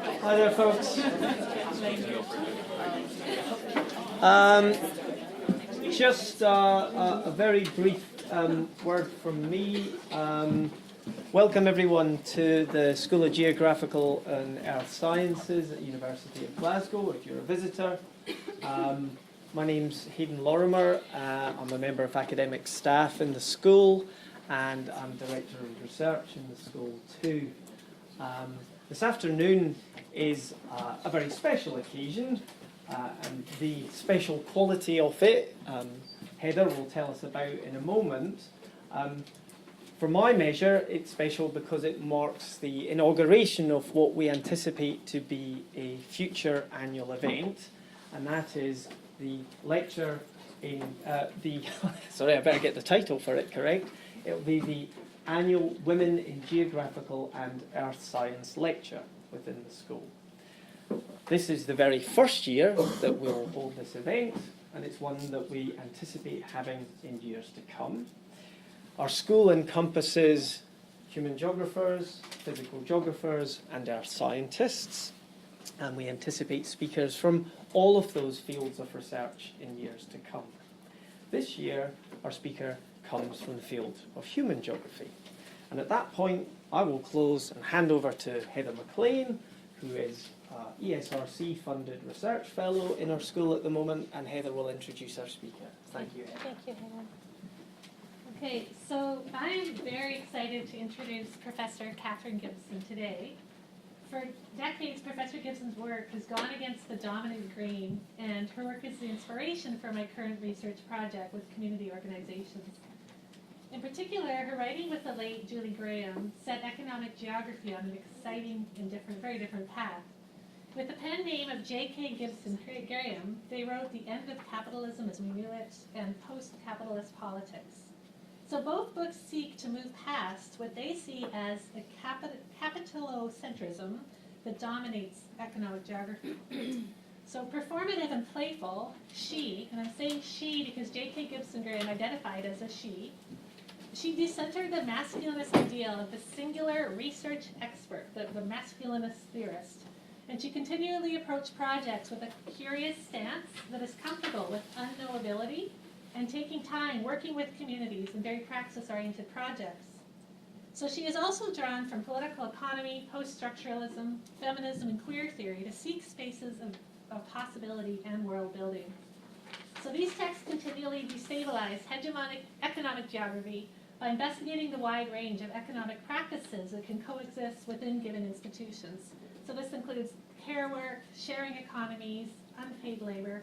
Hi there, folks. Just a very brief word from me. Welcome everyone to the School of Geographical and Earth Sciences at University of Glasgow, if you're a visitor. My name's Hayden Lorimer. I'm a member of academic staff in the school, and I'm Director of Research in the school too. This afternoon is a very special occasion, and the special quality of it, Heather will tell us about in a moment. For my measure, it's special because it marks the inauguration of what we anticipate to be a future annual event, and that is the lecture in sorry, I better get the title for it correct. It'll be the annual Women in Geographical and Earth Science lecture within the school. This is the very first year that we'll hold this event, and it's one that we anticipate having in years to come. Our school encompasses human geographers, physical geographers, and earth scientists, and we anticipate speakers from all of those fields of research in years to come. This year, our speaker comes from the field of human geography. And at that point, I will close and hand over to Heather McLean, who is ESRC-funded research fellow in our school at the moment, and Heather will introduce our speaker. Thank you, Heather. Thank you, Heather. Okay, so I'm very excited to introduce Professor Katherine Gibson today. For decades, Professor Gibson's work has gone against the dominant grain, and her work is the inspiration for my current research project with community organizations. In particular, her writing with the late Julie Graham set economic geography on an exciting and very different path. With the pen name of J.K. Gibson Graham, they wrote The End of Capitalism as We Knew It and Post-Capitalist Politics. So both books seek to move past what they see as a capitalocentrism that dominates economic geography. So performative and playful, she, and I'm saying she because J.K. Gibson Graham identified as a she decentered the masculinist ideal of the singular research expert, the masculinist theorist. And she continually approached projects with a curious stance that is comfortable with unknowability and taking time working with communities in very praxis-oriented projects. So she is also drawn from political economy, post-structuralism, feminism, and queer theory to seek spaces of possibility and world building. So these texts continually destabilize hegemonic economic geography by investigating the wide range of economic practices that can coexist within given institutions. So this includes care work, sharing economies, unpaid labor.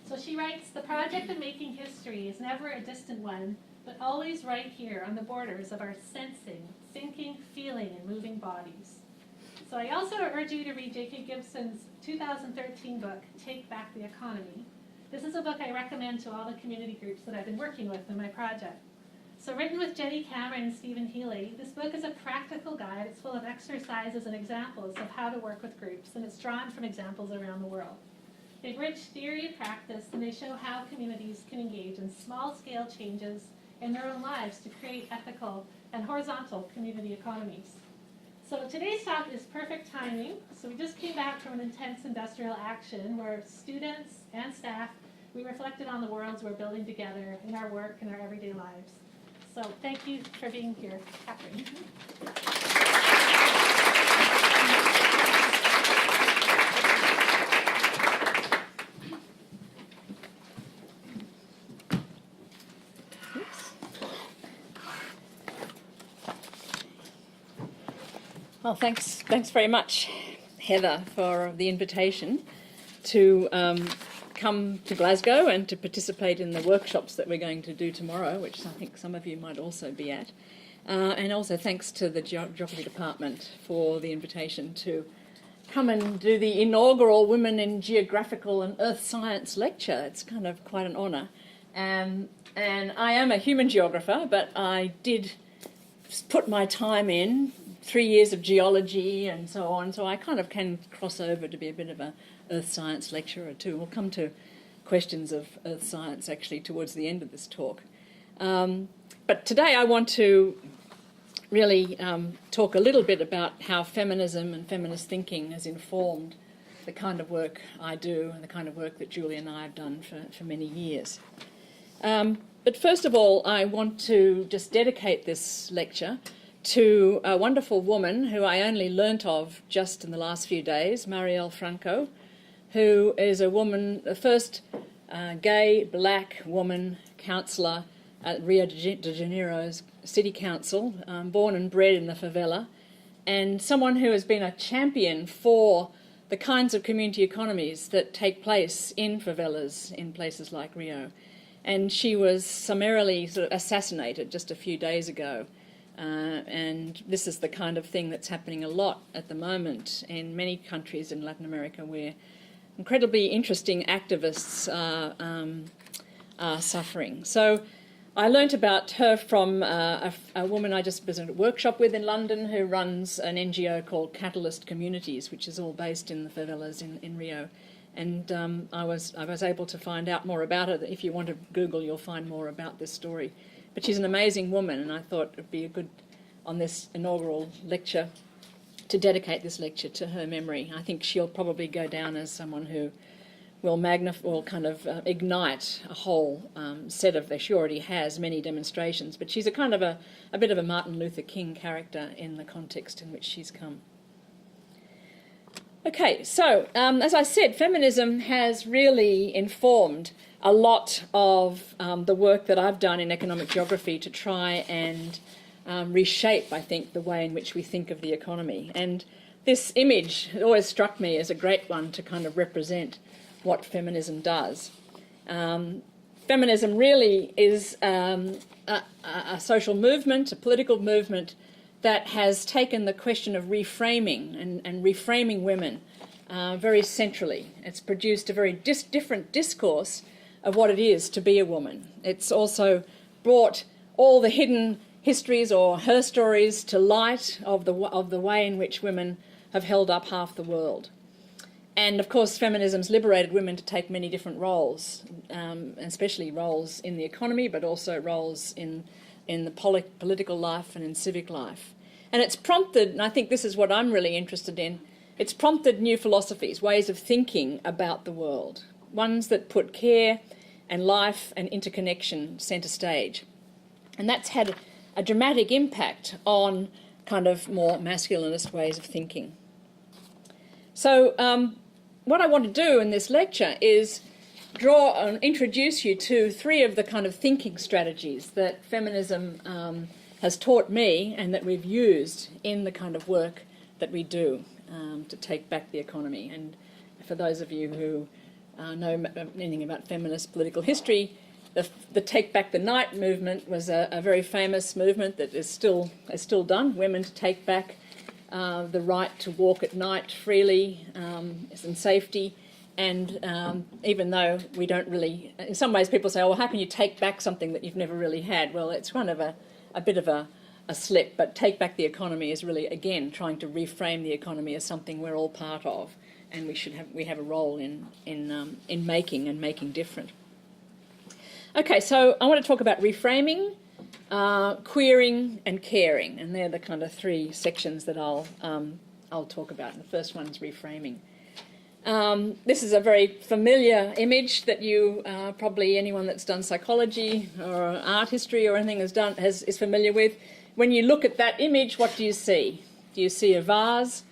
So she writes, the project of making history is never a distant one, but always right here on the borders of our sensing, thinking, feeling, and moving bodies. So I also urge you to read J.K. Gibson's 2013 book, Take Back the Economy. This is a book I recommend to all the community groups that I've been working with in my project. So written with Jenny Cameron and Stephen Healy, this book is a practical guide. It's full of exercises and examples of how to work with groups, and it's drawn from examples around the world. They bridge theory and practice, and they show how communities can engage in small-scale changes in their own lives to create ethical and horizontal community economies. So today's talk is perfect timing. So we just came back from an intense industrial action where students and staff, we reflected on the worlds we're building together in our work and our everyday lives. So thank you for being here, Katherine. Well, thanks very much, Heather, for the invitation to come to Glasgow and to participate in the workshops that we're going to do tomorrow, which I think some of you might also be at. And also thanks to the Geography Department for the invitation to come and do the inaugural Women in Geographical and Earth Science lecture. It's kind of quite an honour. And I am a human geographer, but I did put my time in, 3 years of geology and so on, so I kind of can cross over to be a bit of a earth science lecturer too. We'll come to questions of earth science actually towards the end of this talk. But today I want to really talk a little bit about how feminism and feminist thinking has informed the kind of work I do and the kind of work that Julie and I have done for many years. But first of all, I want to just dedicate this lecture to a wonderful woman who I only learnt of just in the last few days, Marielle Franco, who is a woman, the first gay black woman councillor at Rio de Janeiro's City Council, born and bred in the favela, and someone who has been a champion for the kinds of community economies that take place in favelas in places like Rio. And she was summarily sort of assassinated just a few days ago. And this is the kind of thing that's happening a lot at the moment in many countries in Latin America where incredibly interesting activists are suffering. So I learnt about her from a woman I just visited a workshop with in London who runs an NGO called Catalyst Communities, which is all based in the favelas in Rio. And I was able to find out more about her. If you want to Google, you'll find more about this story. But she's an amazing woman, and I thought it would be a good, on this inaugural lecture, to dedicate this lecture to her memory. I think she'll probably go down as someone who will ignite a whole set of, she already has many demonstrations, but she's a kind of a bit of a Martin Luther King character in the context in which she's come. Okay, so as I said, feminism has really informed a lot of the work that I've done in economic geography to try and reshape, I think, the way in which we think of the economy. And this image always struck me as a great one to kind of represent what feminism does. Feminism really is a social movement, a political movement that has taken the question of reframing and reframing women very centrally. It's produced a very different discourse of what it is to be a woman. It's also brought all the hidden histories or her stories to light of the way in which women have held up half the world. And of course, feminism's liberated women to take many different roles, especially roles in the economy, but also roles in the political life and in civic life. And it's prompted, and I think this is what I'm really interested in, it's prompted new philosophies, ways of thinking about the world, ones that put care and life and interconnection centre stage. And that's had a dramatic impact on kind of more masculinist ways of thinking. So what I want to do in this lecture is draw and introduce you to three of the kind of thinking strategies that feminism has taught me and that we've used in the kind of work that we do to take back the economy. And for those of you who know anything about feminist political history, the Take Back the Night movement was a very famous movement that is still done. Women to take back the right to walk at night freely in safety. And even though we don't really, in some ways people say, oh, well, how can you take back something that you've never really had? Well, it's kind of a bit of a slip, but Take Back the Economy is really, again, trying to reframe the economy as something we're all part of, and we have a role in making and making different. Okay, so I want to talk about reframing, queering, and caring, and they're the kind of three sections that I'll talk about. And the first one is reframing. This is a very familiar image that you probably anyone that's done psychology or art history or anything is familiar with. When you look at that image, what do you see? Do you see a vase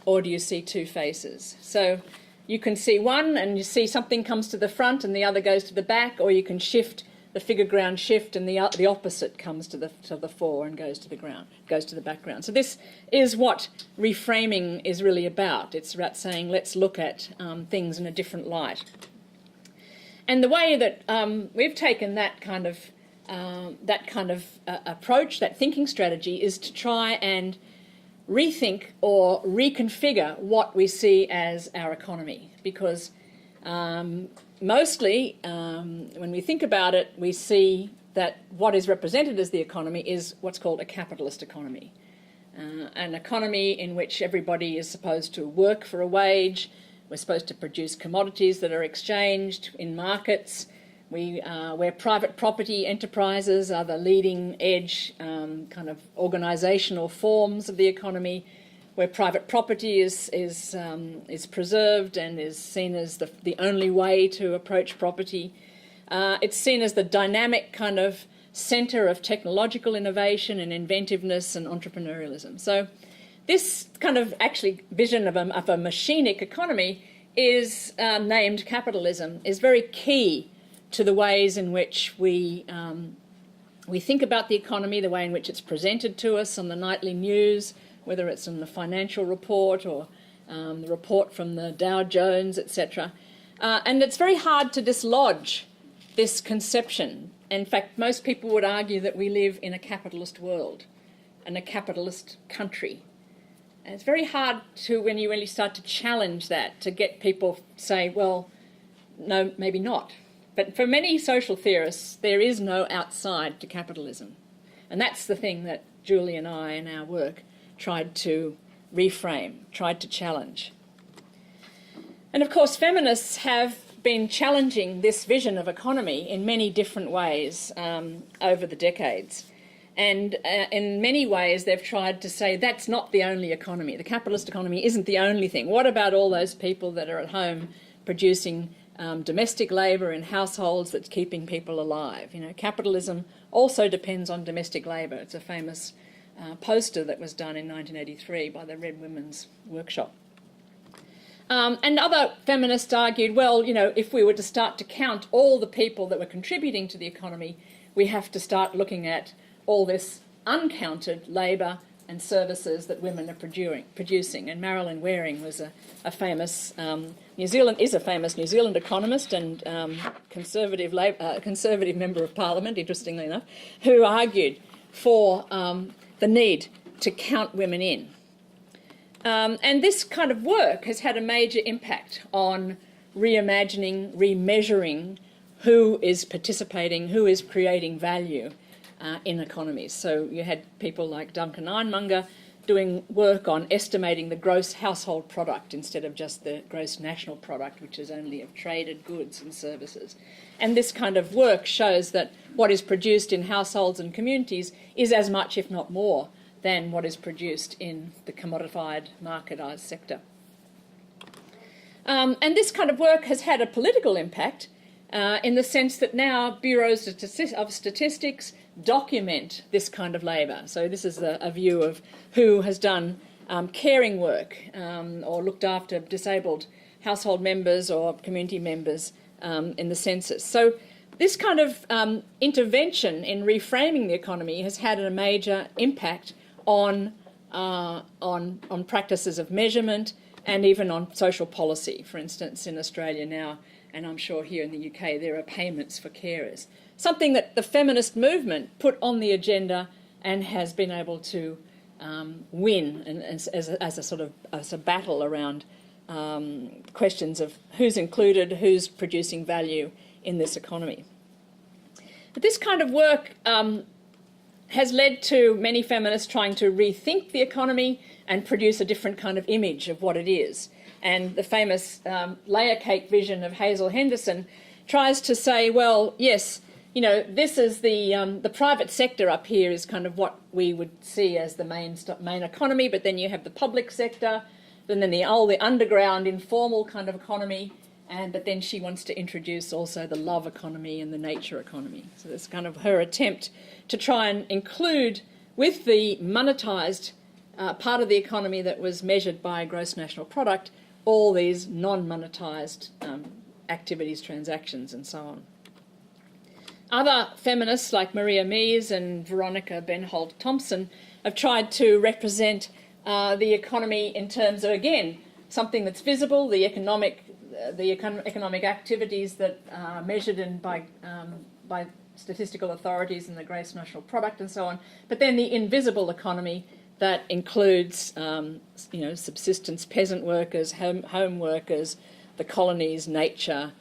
or do you see two faces? So you can see one and you see something comes to the front and the other goes to the back, or you can shift the figure ground shift and the opposite comes to the fore and goes to the background. So this is what reframing is really about. It's about saying let's look at things in a different light. And the way that we've taken that kind of approach, that thinking strategy, is to try and rethink or reconfigure what we see as our economy, because mostly, when we think about it, we see that what is represented as the economy is what's called a capitalist economy. An economy in which everybody is supposed to work for a wage, we're supposed to produce commodities that are exchanged in markets, where private property enterprises are the leading edge kind of organisational forms of the economy, where private property is preserved and is seen as the only way to approach property. It's seen as the dynamic kind of centre of technological innovation and inventiveness and entrepreneurialism. So this kind of actually vision of a machinic economy is named capitalism, is very key to the ways in which we think about the economy, the way in which it's presented to us on the nightly news, whether it's in the financial report or the report from the Dow Jones, etc. And it's very hard to dislodge this conception. In fact, most people would argue that we live in a capitalist world and a capitalist country. And it's very hard to, when you really start to challenge that, to get people say, well, no, maybe not. But for many social theorists, there is no outside to capitalism. And that's the thing that Julie and I in our work tried to reframe, tried to challenge. And of course, feminists have been challenging this vision of economy in many different ways over the decades. And in many ways, they've tried to say that's not the only economy. The capitalist economy isn't the only thing. What about all those people that are at home producing domestic labour in households that's keeping people alive? You know, capitalism also depends on domestic labour. It's a famous poster that was done in 1983 by the Red Women's Workshop. And other feminists argued, well, you know, if we were to start to count all the people that were contributing to the economy, we have to start looking at all this uncounted labour and services that women are producing. And Marilyn Waring was a famous New Zealand economist and conservative member of Parliament, interestingly enough, who argued for the need to count women in. And this kind of work has had a major impact on reimagining, remeasuring who is participating, who is creating value in economies. So you had people like Duncan Ironmonger doing work on estimating the gross household product instead of just the gross national product, which is only of traded goods and services. And this kind of work shows that what is produced in households and communities is as much, if not more, than what is produced in the commodified, marketised sector. And this kind of work has had a political impact in the sense that now bureaus of statistics document this kind of labour. So this is a view of who has done caring work or looked after disabled household members or community members in the census. So this kind of intervention in reframing the economy has had a major impact on practices of measurement and even on social policy. For instance, in Australia now, and I'm sure here in the UK, there are payments for carers. Something that the feminist movement put on the agenda and has been able to win as a battle around questions of who's included, who's producing value in this economy. But this kind of work has led to many feminists trying to rethink the economy and produce a different kind of image of what it is. And the famous layer cake vision of Hazel Henderson tries to say, well, yes, you know, this is the private sector up here is kind of what we would see as the main economy, but then you have the public sector, and then all the underground informal kind of economy, but then she wants to introduce also the love economy and the nature economy. So that's kind of her attempt to try and include with the monetised part of the economy that was measured by gross national product, all these non-monetised activities, transactions and so on. Other feminists like Maria Mies and Veronica Benholt-Thompson have tried to represent the economy in terms of, again, something that's visible, the economic activities that are measured by statistical authorities and the gross national product and so on, but then the invisible economy that includes subsistence peasant workers, home workers, the colonies, nature,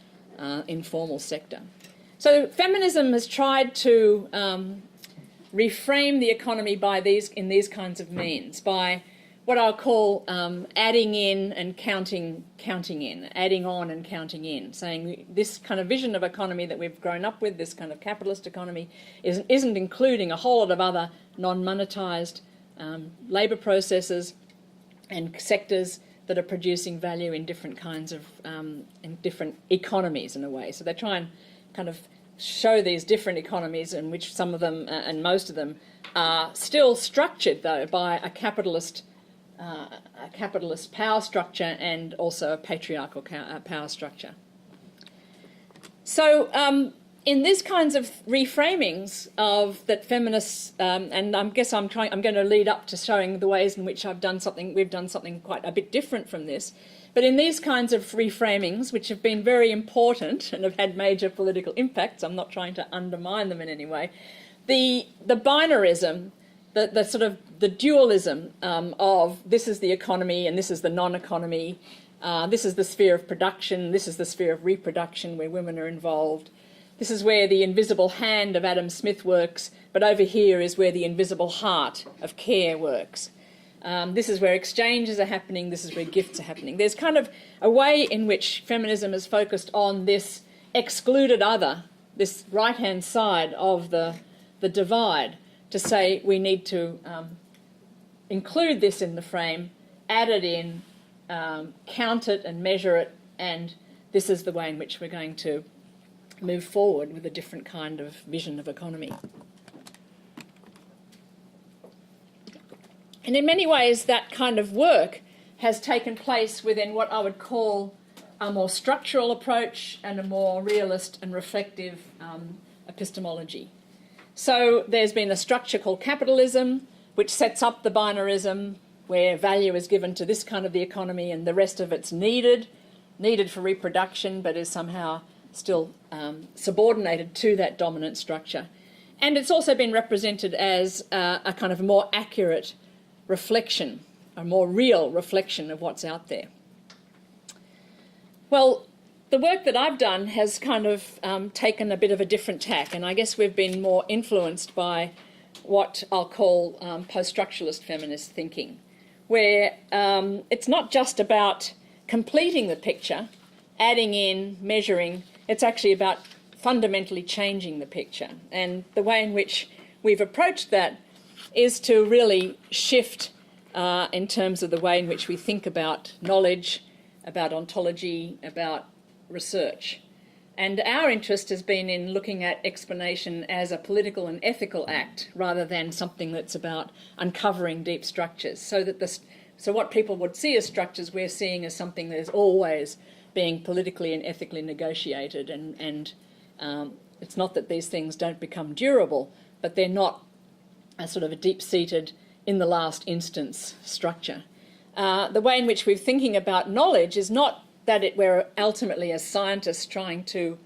informal sector. So feminism has tried to reframe the economy in these kinds of means, by what I'll call adding in and counting in, adding on and counting in, saying this kind of vision of economy that we've grown up with, this kind of capitalist economy, isn't including a whole lot of other non-monetised labour processes and sectors that are producing value in different kinds of, in different economies in a way. So they try and kind of show these different economies in which some of them, and most of them, are still structured though by a capitalist power structure and also a patriarchal power structure. So in these kinds of reframings of that feminists, and I guess I'm going to lead up to showing the ways in which we've done something quite a bit different from this. But in these kinds of reframings, which have been very important and have had major political impacts, I'm not trying to undermine them in any way, the binarism, the sort of the dualism of this is the economy and this is the non-economy, this is the sphere of production, this is the sphere of reproduction where women are involved, this is where the invisible hand of Adam Smith works, but over here is where the invisible heart of care works. This is where exchanges are happening, this is where gifts are happening. There's kind of a way in which feminism is focused on this excluded other, this right-hand side of the divide, to say we need to include this in the frame, add it in, count it and measure it, and this is the way in which we're going to move forward with a different kind of vision of economy. And in many ways that kind of work has taken place within what I would call a more structural approach and a more realist and reflective epistemology. So there's been a structure called capitalism, which sets up the binarism, where value is given to this kind of the economy and the rest of it's needed for reproduction, but is somehow still subordinated to that dominant structure. And it's also been represented as a kind of more accurate reflection, a more real reflection of what's out there. Well, the work that I've done has kind of taken a bit of a different tack, and I guess we've been more influenced by what I'll call post-structuralist feminist thinking, where it's not just about completing the picture, adding in, measuring, it's actually about fundamentally changing the picture. And the way in which we've approached that is to really shift in terms of the way in which we think about knowledge, about ontology, about research. And our interest has been in looking at explanation as a political and ethical act rather than something that's about uncovering deep structures. So what people would see as structures, we're seeing as something that is always being politically and ethically negotiated. And it's not that these things don't become durable, but they're not a sort of a deep-seated, in the last instance structure. The way in which we're thinking about knowledge is not that we're ultimately as scientists trying to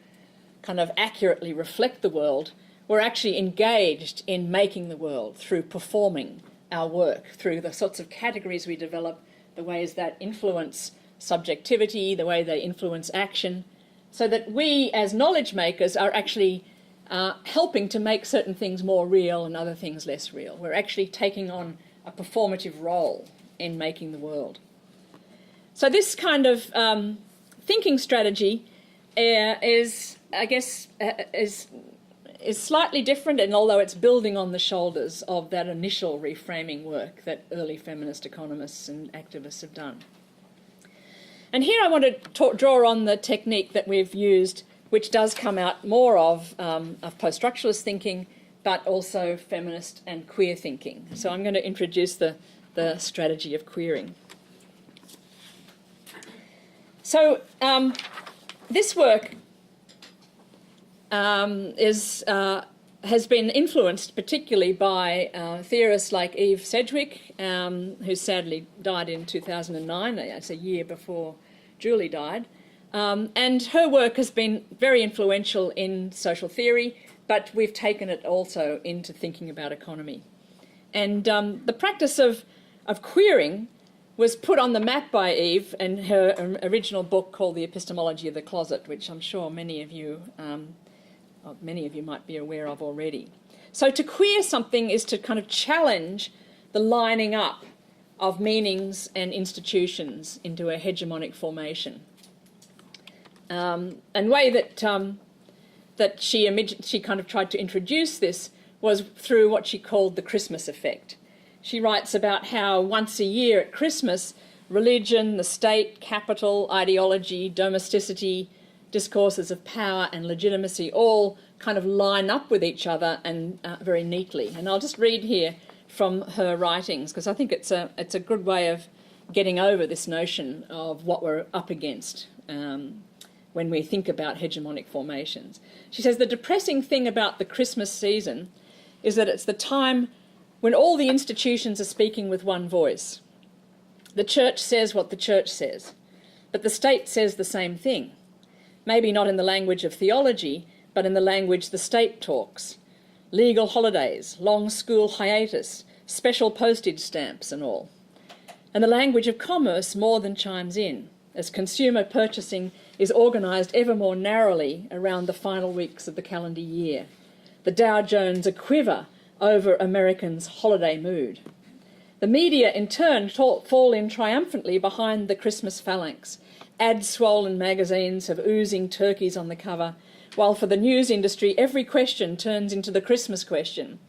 kind of accurately reflect the world. We're actually engaged in making the world through performing our work, through the sorts of categories we develop, the ways that influence subjectivity, the way they influence action, so that we as knowledge makers are actually helping to make certain things more real and other things less real. We're actually taking on a performative role in making the world. So this kind of thinking strategy is slightly different, and although it's building on the shoulders of that initial reframing work that early feminist economists and activists have done. And here I want to draw on the technique that we've used, which does come out more of post-structuralist thinking, but also feminist and queer thinking. So I'm going to introduce the strategy of queering. So this work has been influenced particularly by theorists like Eve Sedgwick, who sadly died in 2009, that's a year before Julie died. And her work has been very influential in social theory, but we've taken it also into thinking about economy. And the practice of queering was put on the map by Eve in her original book called The Epistemology of the Closet, which I'm sure many of you might be aware of already. So to queer something is to kind of challenge the lining up of meanings and institutions into a hegemonic formation. And way that she kind of tried to introduce this was through what she called the Christmas effect. She writes about how once a year at Christmas, religion, the state, capital, ideology, domesticity, discourses of power and legitimacy all kind of line up with each other and very neatly. And I'll just read here from her writings, because I think it's a good way of getting over this notion of what we're up against when we think about hegemonic formations. She says, the depressing thing about the Christmas season is that it's the time when all the institutions are speaking with one voice. The church says what the church says, but the state says the same thing. Maybe not in the language of theology, but in the language the state talks. Legal holidays, long school hiatus, special postage stamps and all. And the language of commerce more than chimes in, as consumer purchasing is organised ever more narrowly around the final weeks of the calendar year. The Dow Jones a quiver over Americans' holiday mood. The media, in turn, fall in triumphantly behind the Christmas phalanx. Ad-swollen magazines have oozing turkeys on the cover, while for the news industry every question turns into the Christmas question.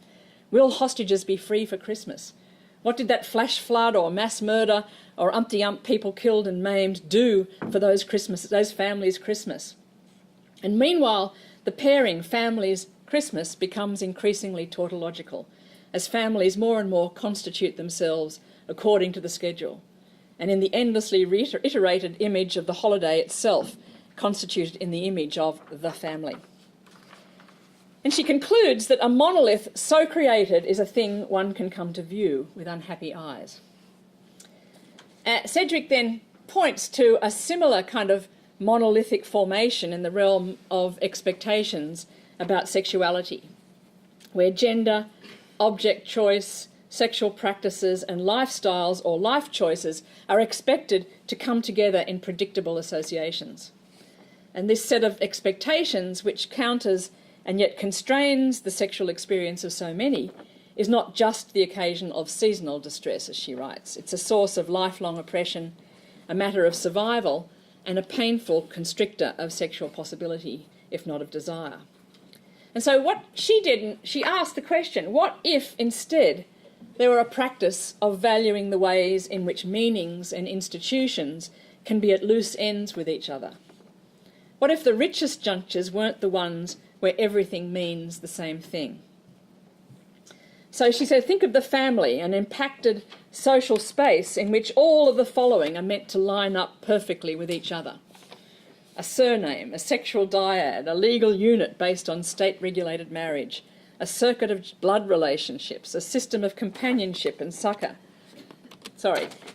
Will hostages be free for Christmas? What did that flash flood or mass murder or umpty-ump people killed and maimed do for those families' Christmas? And meanwhile, the pairing families-Christmas becomes increasingly tautological, as families more and more constitute themselves according to the schedule, and in the endlessly reiterated image of the holiday itself, constituted in the image of the family. And she concludes that a monolith so created is a thing one can come to view with unhappy eyes. Sedgwick then points to a similar kind of monolithic formation in the realm of expectations about sexuality, where gender, object choice, sexual practices and lifestyles or life choices are expected to come together in predictable associations. And this set of expectations, which counters and yet constrains the sexual experience of so many, is not just the occasion of seasonal distress, as she writes. It's a source of lifelong oppression, a matter of survival, and a painful constrictor of sexual possibility, if not of desire. And so what she did, she asked the question, what if instead there were a practice of valuing the ways in which meanings and institutions can be at loose ends with each other? What if the richest junctures weren't the ones where everything means the same thing? So she said, think of the family, an impacted social space in which all of the following are meant to line up perfectly with each other. A surname, a sexual dyad, a legal unit based on state-regulated marriage, a circuit of blood relationships, a system of companionship and succour.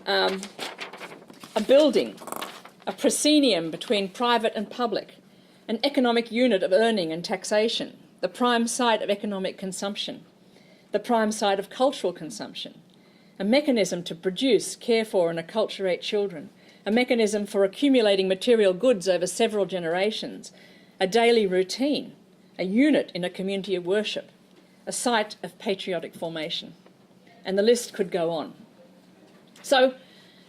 A building, a proscenium between private and public, an economic unit of earning and taxation, the prime site of economic consumption, the prime site of cultural consumption, a mechanism to produce, care for and acculturate children, a mechanism for accumulating material goods over several generations, a daily routine, a unit in a community of worship, a site of patriotic formation. And the list could go on. So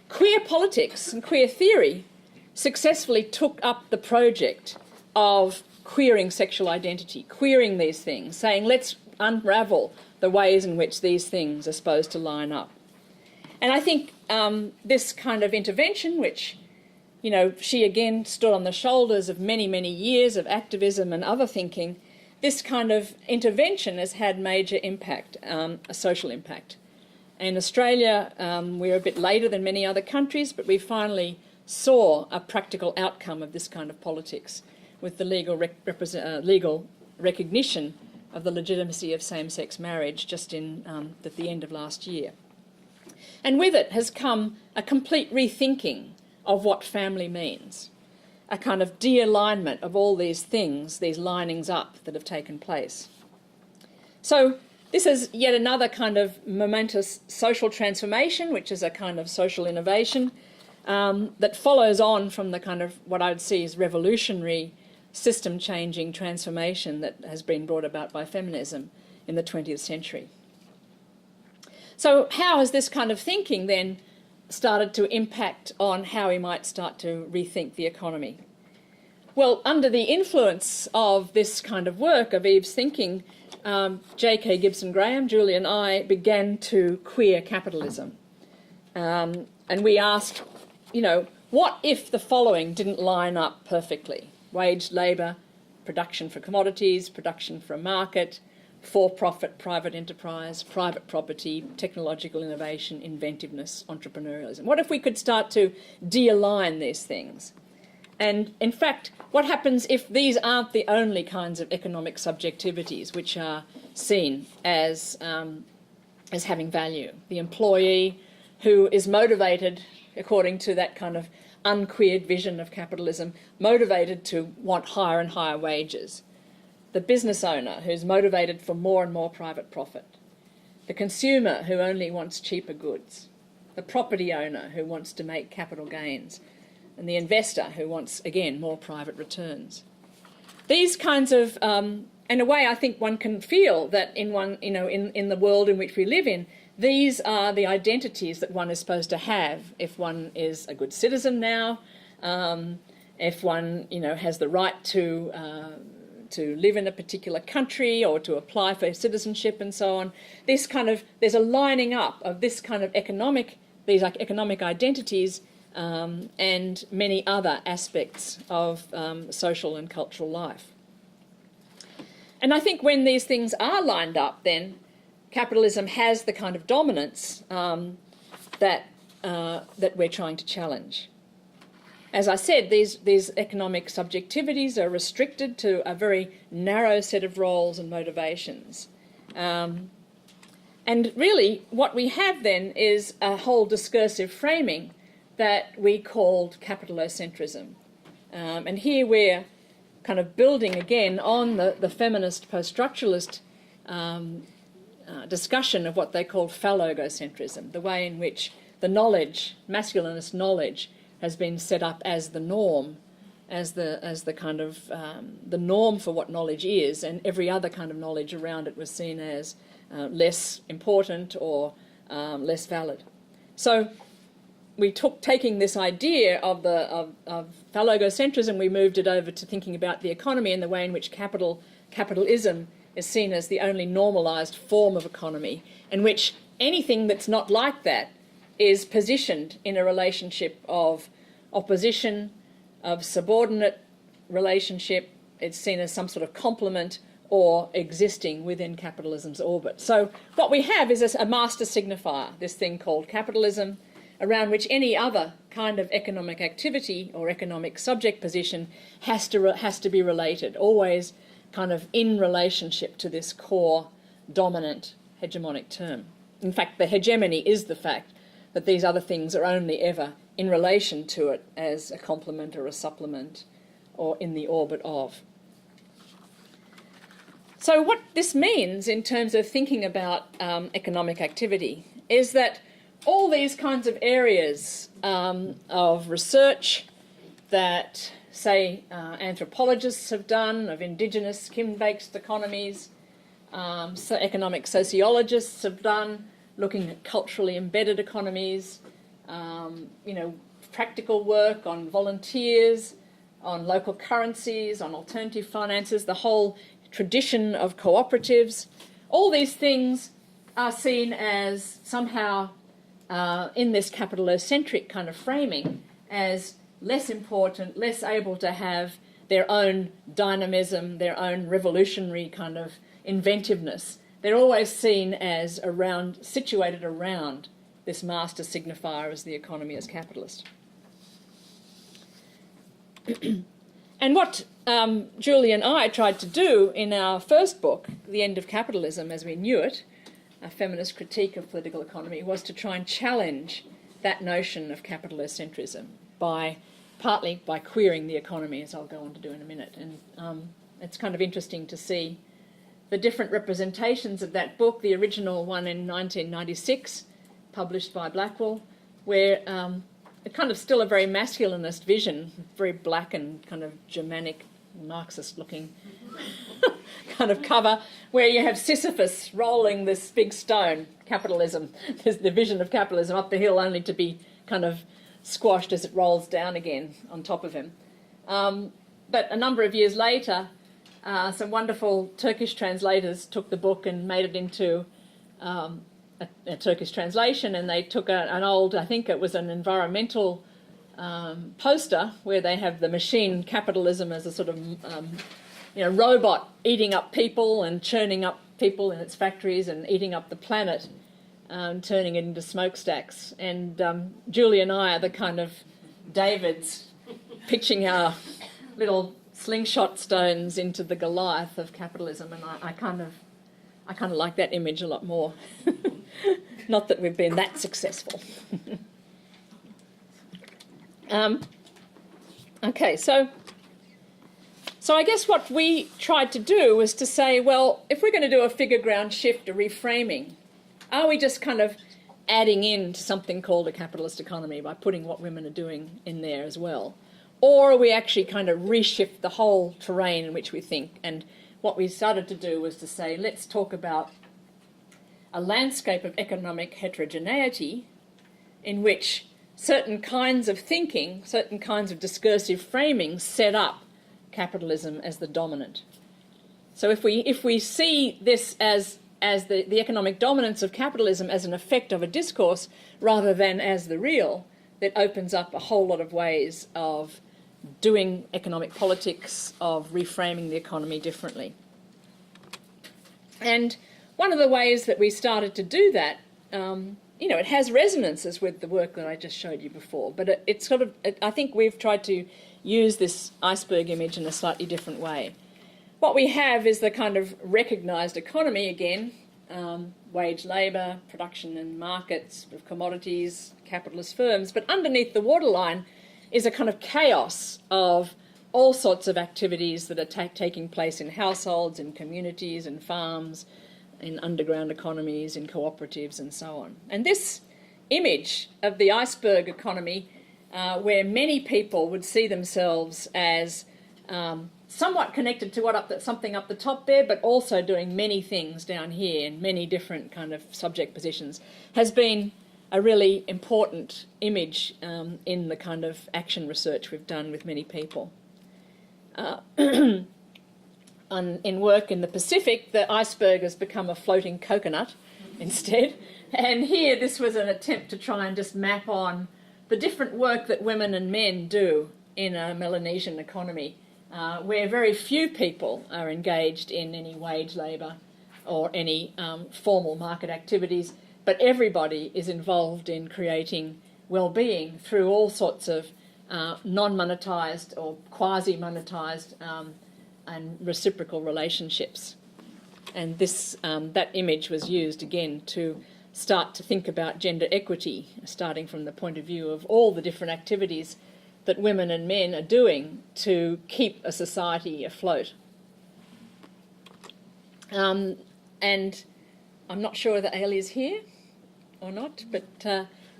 queer politics and queer theory successfully took up the project of queering sexual identity, queering these things, saying let's unravel the ways in which these things are supposed to line up. And I think this kind of intervention, which, you know, she again stood on the shoulders of many, many years of activism and other thinking, this kind of intervention has had major impact, a social impact. In Australia, we're a bit later than many other countries, but we finally saw a practical outcome of this kind of politics with the legal recognition of the legitimacy of same-sex marriage just at the end of last year. And with it has come a complete rethinking of what family means, a kind of de-alignment of all these things, these linings up that have taken place. So this is yet another kind of momentous social transformation, which is a kind of social innovation that follows on from the kind of what I would see as revolutionary system-changing transformation that has been brought about by feminism in the 20th century. So how has this kind of thinking then started to impact on how we might start to rethink the economy? Well, under the influence of this kind of work, of Eve's thinking, J.K. Gibson Graham, Julie and I began to queer capitalism. And we asked, what if the following didn't line up perfectly? Wage labour, production for commodities, production for a market, for-profit private enterprise, private property, technological innovation, inventiveness, entrepreneurialism. What if we could start to de-align these things? And in fact, what happens if these aren't the only kinds of economic subjectivities which are seen as having value? The employee who is motivated, according to that kind of unqueered vision of capitalism, motivated to want higher and higher wages. The business owner who's motivated for more and more private profit. The consumer who only wants cheaper goods. The property owner who wants to make capital gains. And the investor who wants, again, more private returns. These kinds of, in a way, I think one can feel that in the world in which we live in, these are the identities that one is supposed to have if one is a good citizen now, if one, has the right to live in a particular country or to apply for citizenship and so on. There's a lining up of this kind of these economic identities and many other aspects of social and cultural life. And I think when these things are lined up, then capitalism has the kind of dominance that we're trying to challenge. As I said, these economic subjectivities are restricted to a very narrow set of roles and motivations. And really, what we have then is a whole discursive framing that we called capitalocentrism. And here we're kind of building again on the feminist post-structuralist discussion of what they called phallogocentrism, the way in which the knowledge, masculinist knowledge, has been set up as the norm, as the kind of the norm for what knowledge is, and every other kind of knowledge around it was seen as less important or less valid. So we taking this idea of phallogocentrism, we moved it over to thinking about the economy and the way in which capitalism is seen as the only normalised form of economy, in which anything that's not like that is positioned in a relationship of opposition, of subordinate relationship. It's seen as some sort of complement or existing within capitalism's orbit. So what we have is a master signifier, this thing called capitalism, around which any other kind of economic activity or economic subject position has to be related, always kind of in relationship to this core dominant hegemonic term. In fact, the hegemony is the fact that these other things are only ever in relation to it as a complement or a supplement or in the orbit of. So what this means in terms of thinking about economic activity is that all these kinds of areas of research that, say, anthropologists have done, of indigenous skin-based economies, so economic sociologists have done, looking at culturally embedded economies, practical work on volunteers, on local currencies, on alternative finances, the whole tradition of cooperatives. All these things are seen as somehow, in this capitalocentric kind of framing, as less important, less able to have their own dynamism, their own revolutionary kind of inventiveness. They're always seen as situated around this master signifier as the economy as capitalist. And what Julie and I tried to do in our first book, The End of Capitalism as We Knew It, a feminist critique of political economy, was to try and challenge that notion of capitalocentrism partly by queering the economy, as I'll go on to do in a minute. And it's kind of interesting to see the different representations of that book, the original one in 1996, published by Blackwell, where it kind of still a very masculinist vision, very black and kind of Germanic Marxist-looking kind of cover, where you have Sisyphus rolling this big stone, capitalism. There's the vision of capitalism up the hill, only to be kind of squashed as it rolls down again on top of him. But a number of years later, some wonderful Turkish translators took the book and made it into a Turkish translation, and they took an old, I think it was an environmental poster, where they have the machine capitalism as a sort of robot eating up people and churning up people in its factories and eating up the planet, turning it into smokestacks. And Julie and I are the kind of Davids pitching our little slingshot stones into the Goliath of capitalism, and I kind of like that image a lot more. Not that we've been that successful. Okay, so I guess what we tried to do was to say, well, if we're going to do a figure ground shift, a reframing, are we just kind of adding in to something called a capitalist economy by putting what women are doing in there as well? Or are we actually kind of reshift the whole terrain in which we think? And what we started to do was to say, let's talk about a landscape of economic heterogeneity in which certain kinds of thinking, certain kinds of discursive framing set up capitalism as the dominant. So if we see this as the economic dominance of capitalism as an effect of a discourse rather than as the real, that opens up a whole lot of ways of doing economic politics, of reframing the economy differently. And one of the ways that we started to do that, it has resonances with the work that I just showed you before, but I think we've tried to use this iceberg image in a slightly different way. What we have is the kind of recognised economy again, wage labour, production and markets of commodities, capitalist firms, but underneath the waterline is a kind of chaos of all sorts of activities that are taking place in households, in communities, in farms, in underground economies, in cooperatives and so on. And this image of the iceberg economy, where many people would see themselves as somewhat connected to something up the top there, but also doing many things down here in many different kind of subject positions, has been a really important image in the kind of action research we've done with many people. In work in the Pacific, the iceberg has become a floating coconut instead. And here, this was an attempt to try and just map on the different work that women and men do in a Melanesian economy, where very few people are engaged in any wage labour or any formal market activities, but everybody is involved in creating well-being through all sorts of non-monetised or quasi-monetised and reciprocal relationships. And that image was used again to start to think about gender equity, starting from the point of view of all the different activities that women and men are doing to keep a society afloat. And I'm not sure whether Ailey's here or not, but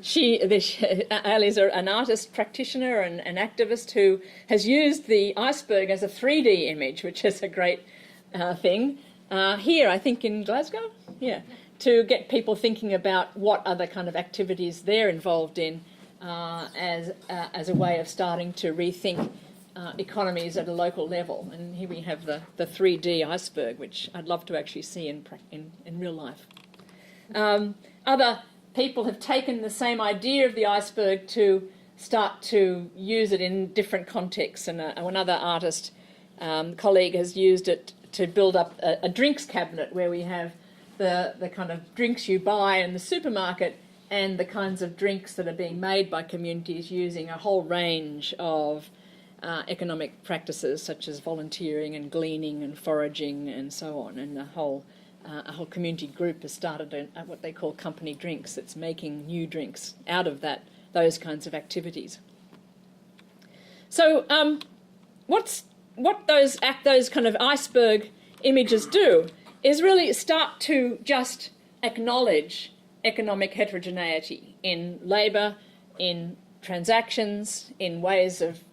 Ailey's an artist practitioner and an activist who has used the iceberg as a 3D image, which is a great thing. Here, I think in Glasgow, to get people thinking about what other kind of activities they're involved in as a way of starting to rethink economies at a local level. And here we have the 3D iceberg, which I'd love to actually see in real life. Other people have taken the same idea of the iceberg to start to use it in different contexts. And another artist colleague has used it to build up a drinks cabinet where we have the kind of drinks you buy in the supermarket and the kinds of drinks that are being made by communities using a whole range of economic practices such as volunteering and gleaning and foraging and so on. And a whole community group has started what they call company drinks. It's making new drinks out of those kinds of activities. So what those kind of iceberg images do is really start to just acknowledge economic heterogeneity in labour, in transactions, in ways of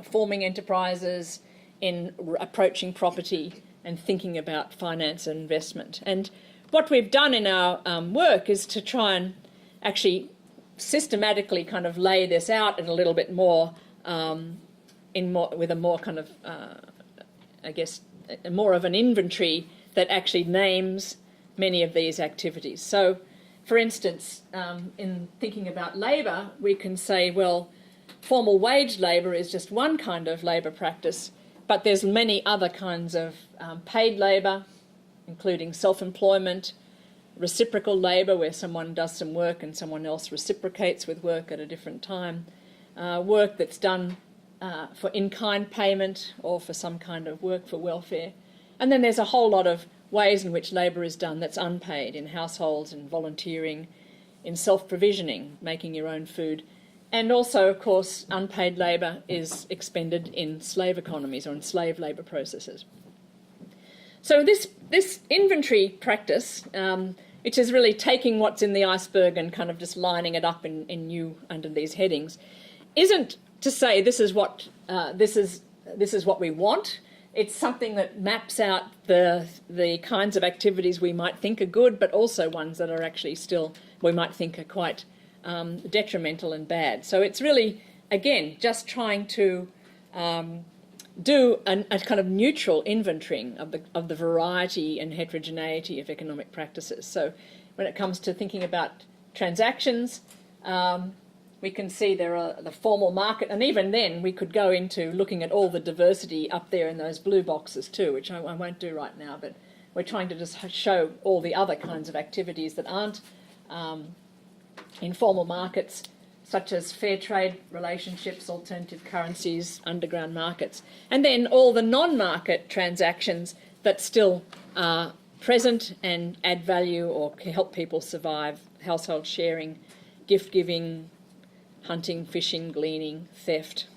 forming enterprises, in approaching property and thinking about finance and investment. And what we've done in our work is to try and actually systematically kind of lay this out in a little bit more, with a more kind of, I guess, more of an inventory that actually names many of these activities. So, for instance, in thinking about labour, we can say, well, formal wage labour is just one kind of labour practice, but there's many other kinds of paid labour, including self-employment, reciprocal labour, where someone does some work and someone else reciprocates with work at a different time, work that's done for in-kind payment or for some kind of work for welfare. And then there's a whole lot of ways in which labour is done that's unpaid, in households, in volunteering, in self-provisioning, making your own food. And also, of course, unpaid labour is expended in slave economies or in slave labour processes. So this inventory practice, which is really taking what's in the iceberg and kind of just lining it up in new under these headings, isn't to say this is what we want. It's something that maps out the kinds of activities we might think are good, but also ones that are actually still we might think are quite detrimental and bad. So it's really, again, just trying to do a kind of neutral inventorying of the variety and heterogeneity of economic practices. So when it comes to thinking about transactions, we can see there are the formal market, and even then we could go into looking at all the diversity up there in those blue boxes too, which I won't do right now, but we're trying to just show all the other kinds of activities that aren't informal markets, such as fair trade relationships, alternative currencies, underground markets, and then all the non-market transactions that still are present and add value or help people survive: household sharing, gift giving, hunting, fishing, gleaning, theft.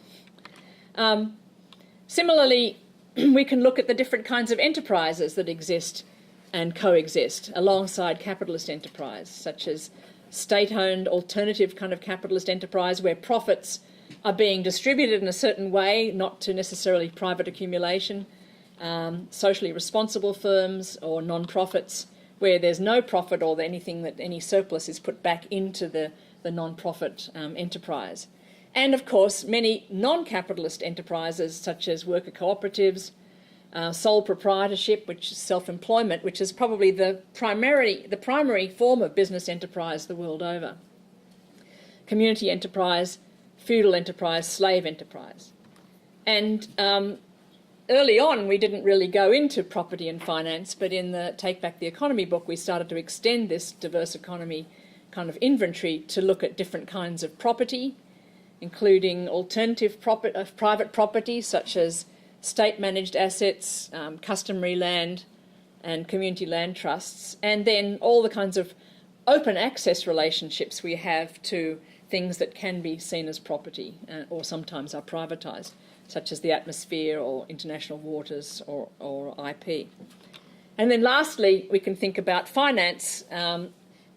Similarly, we can look at the different kinds of enterprises that exist and coexist alongside capitalist enterprise, such as state-owned alternative kind of capitalist enterprise where profits are being distributed in a certain way, not to necessarily private accumulation, socially responsible firms or non-profits where there's no profit or anything that any surplus is put back into the non-profit enterprise. And of course, many non-capitalist enterprises such as worker cooperatives, sole proprietorship, which is self-employment, which is probably the primary form of business enterprise the world over. Community enterprise, feudal enterprise, slave enterprise. And early on, we didn't really go into property and finance, but in the Take Back the Economy book, we started to extend this diverse economy kind of inventory to look at different kinds of property, including alternative private property, such as state-managed assets, customary land, and community land trusts, and then all the kinds of open access relationships we have to things that can be seen as property or sometimes are privatised, such as the atmosphere or international waters or IP. And then lastly, we can think about finance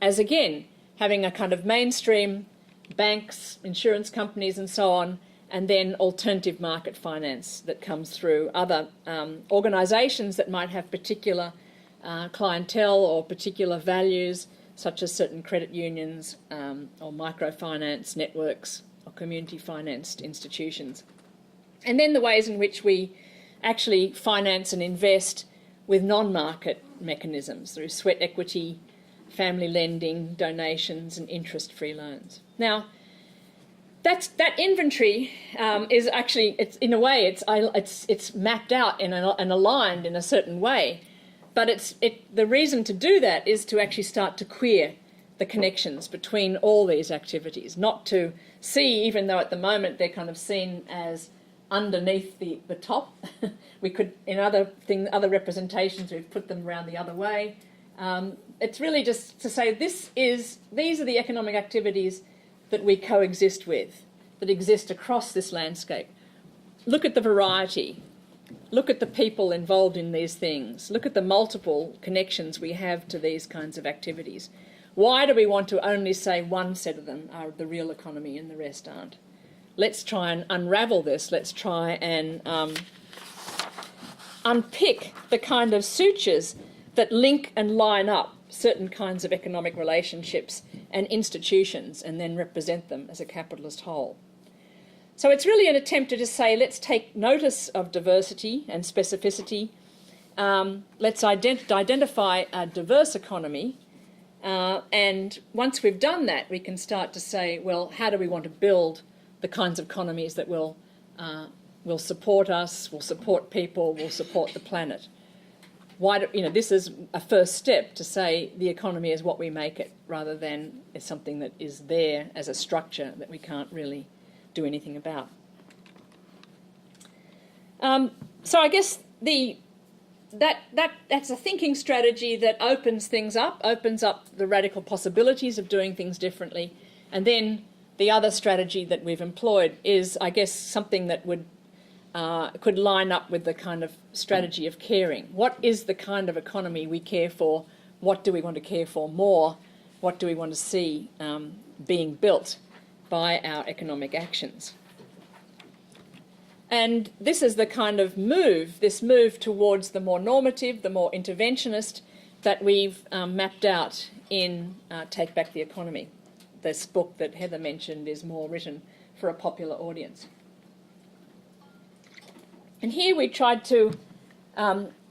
as, again, having a kind of mainstream banks, insurance companies and so on, and then alternative market finance that comes through other organisations that might have particular clientele or particular values, such as certain credit unions or microfinance networks or community financed institutions. And then the ways in which we actually finance and invest with non-market mechanisms through sweat equity, family lending, donations and interest-free loans. Now, that inventory is actually, it's in a way, it's mapped out and aligned in a certain way. But the reason to do that is to actually start to queer the connections between all these activities, not to see, even though at the moment they're kind of seen as underneath the top. We could, in other representations, we've put them around the other way. It's really just to say these are the economic activities that we coexist with, that exist across this landscape. Look at the variety. Look at the people involved in these things. Look at the multiple connections we have to these kinds of activities. Why do we want to only say one set of them are the real economy and the rest aren't? Let's try and unravel this. Let's try and unpick the kind of sutures that link and line up certain kinds of economic relationships and institutions and then represent them as a capitalist whole. So it's really an attempt to just say, let's take notice of diversity and specificity. Let's identify a diverse economy. And once we've done that, we can start to say, well, how do we want to build the kinds of economies that will support us, will support people, will support the planet? This is a first step to say the economy is what we make it, rather than it's something that is there as a structure that we can't really do anything about. So I guess that's a thinking strategy that opens things up, opens up the radical possibilities of doing things differently. And then the other strategy that we've employed is, I guess, something that could line up with the kind of strategy of caring. What is the kind of economy we care for? What do we want to care for more? What do we want to see being built by our economic actions? And this is the kind of this move towards the more normative, the more interventionist that we've mapped out in Take Back the Economy. This book that Heather mentioned is more written for a popular audience. And here we tried to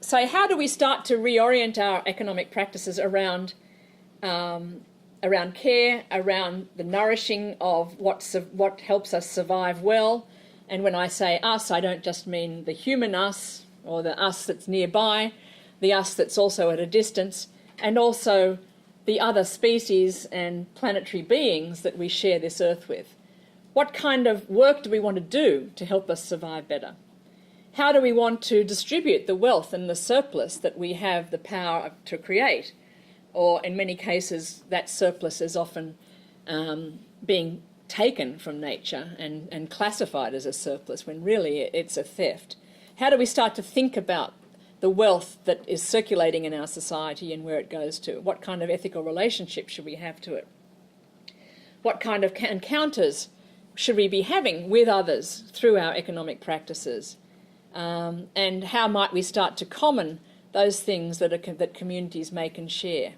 say, how do we start to reorient our economic practices around care, around the nourishing of what helps us survive well. And when I say us, I don't just mean the human us or the us that's nearby, the us that's also at a distance, and also the other species and planetary beings that we share this earth with. What kind of work do we want to do to help us survive better? How do we want to distribute the wealth and the surplus that we have the power to create? Or in many cases, that surplus is often being taken from nature and classified as a surplus when really it's a theft. How do we start to think about the wealth that is circulating in our society and where it goes to? What kind of ethical relationship should we have to it? What kind of encounters should we be having with others through our economic practices? And how might we start to common those things that communities make and share?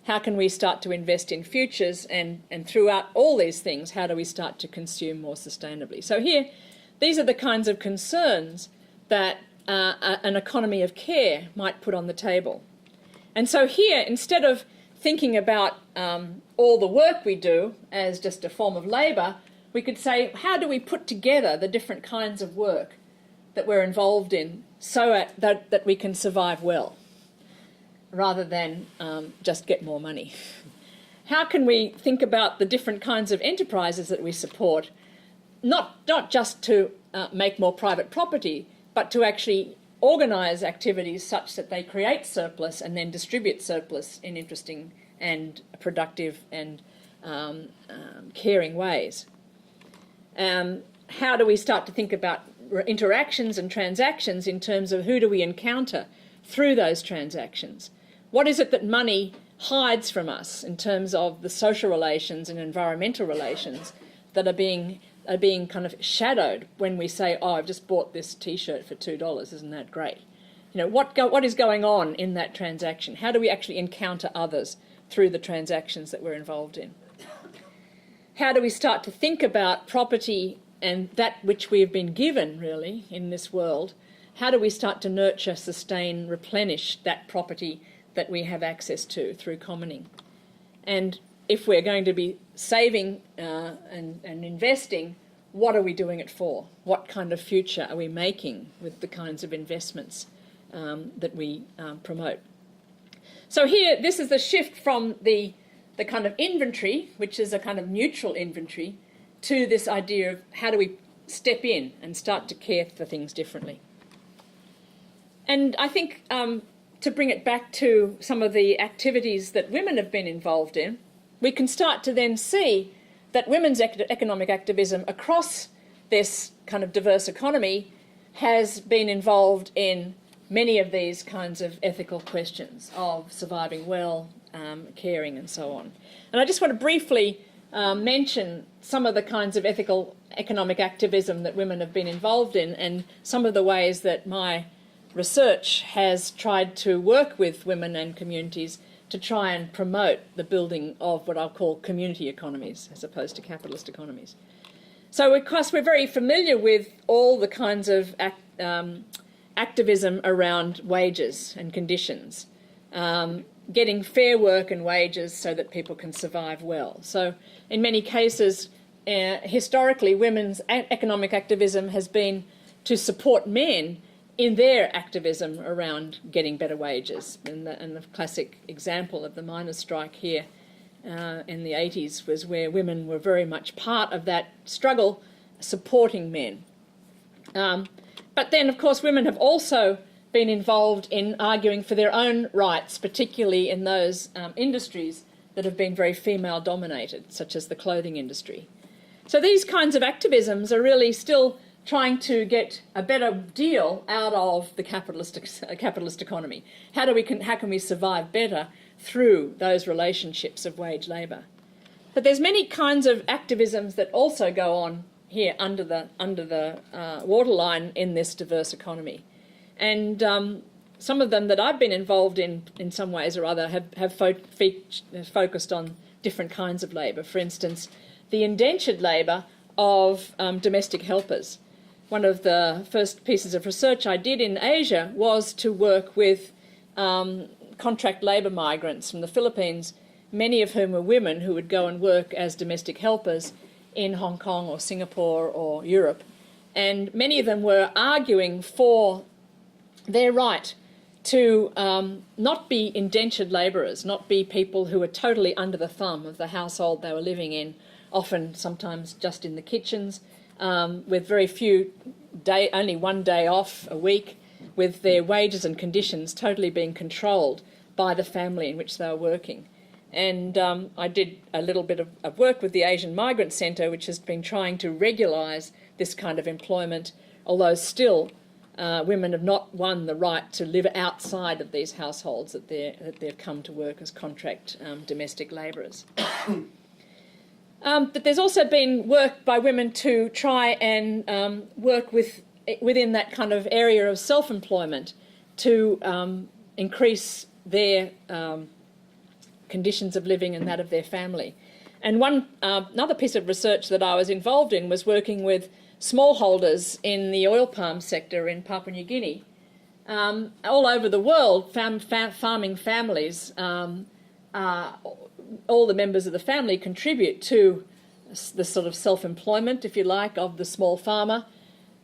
How can we start to invest in futures, and throughout all these things, how do we start to consume more sustainably? So here, these are the kinds of concerns that an economy of care might put on the table. And so here, instead of thinking about all the work we do as just a form of labour, we could say, how do we put together the different kinds of work that we're involved in so that we can survive well, rather than just get more money? How can we think about the different kinds of enterprises that we support, not just to make more private property, but to actually organise activities such that they create surplus and then distribute surplus in interesting and productive and caring ways? How do we start to think about interactions and transactions in terms of who do we encounter through those transactions? What is it that money hides from us in terms of the social relations and environmental relations that are being kind of shadowed when we say, oh, I've just bought this T-shirt for $2, isn't that great? You know, what is going on in that transaction? How do we actually encounter others through the transactions that we're involved in? How do we start to think about property and that which we have been given, really, in this world? How do we start to nurture, sustain, replenish that property that we have access to through commoning? And if we're going to be saving and investing, what are we doing it for? What kind of future are we making with the kinds of investments that we promote? So here, this is the shift from the kind of inventory, which is a kind of neutral inventory, to this idea of how do we step in and start to care for things differently. And I think to bring it back to some of the activities that women have been involved in, we can start to then see that women's economic activism across this kind of diverse economy has been involved in many of these kinds of ethical questions of surviving well, caring, and so on. And I just want to briefly mention some of the kinds of ethical economic activism that women have been involved in, and some of the ways that my research has tried to work with women and communities to try and promote the building of what I'll call community economies as opposed to capitalist economies. So of course we're very familiar with all the kinds of activism around wages and conditions, getting fair work and wages so that people can survive well. So in many cases, historically, women's economic activism has been to support men in their activism around getting better wages. And the classic example of the miners' strike here in the 80s was where women were very much part of that struggle, supporting men. But then, of course, women have also been involved in arguing for their own rights, particularly in those industries that have been very female-dominated, such as the clothing industry. So these kinds of activisms are really still trying to get a better deal out of the capitalist economy. How can we survive better through those relationships of wage labour? But there's many kinds of activisms that also go on here under the waterline in this diverse economy, and some of them that I've been involved in some ways or other have focused on different kinds of labour. For instance, the indentured labour of domestic helpers. One of the first pieces of research I did in Asia was to work with contract labour migrants from the Philippines, many of whom were women who would go and work as domestic helpers in Hong Kong or Singapore or Europe. And many of them were arguing for their right to not be indentured labourers, not be people who were totally under the thumb of the household they were living in, often sometimes just in the kitchens, with very few only one day off a week, with their wages and conditions totally being controlled by the family in which they were working. And I did a little bit of work with the Asian Migrant Centre, which has been trying to regularise this kind of employment, although still women have not won the right to live outside of these households that they've come to work as contract domestic labourers. But there's also been work by women to try and work within that kind of area of self-employment to increase their conditions of living and that of their family. And another piece of research that I was involved in was working with smallholders in the oil palm sector in Papua New Guinea. All over the world, farming families, all the members of the family contribute to the sort of self-employment, if you like, of the small farmer.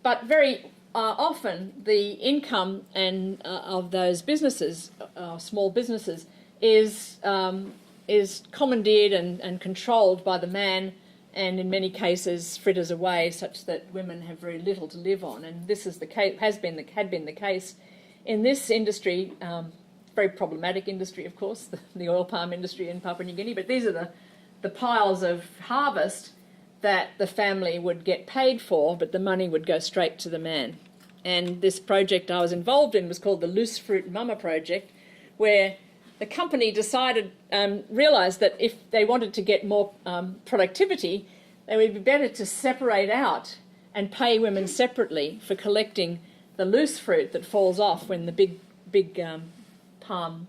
But very often the income of those businesses, small businesses, is commandeered and controlled by the man, and in many cases fritters away, such that women have very little to live on. And this is the case, had been the case in this industry, very problematic industry, of course, the oil palm industry in Papua New Guinea. But these are the piles of harvest that the family would get paid for, but the money would go straight to the man. And this project I was involved in was called the Loose Fruit Mama Project, where the company decided, realised that if they wanted to get more productivity, it would be better to separate out and pay women separately for collecting the loose fruit that falls off when the big palm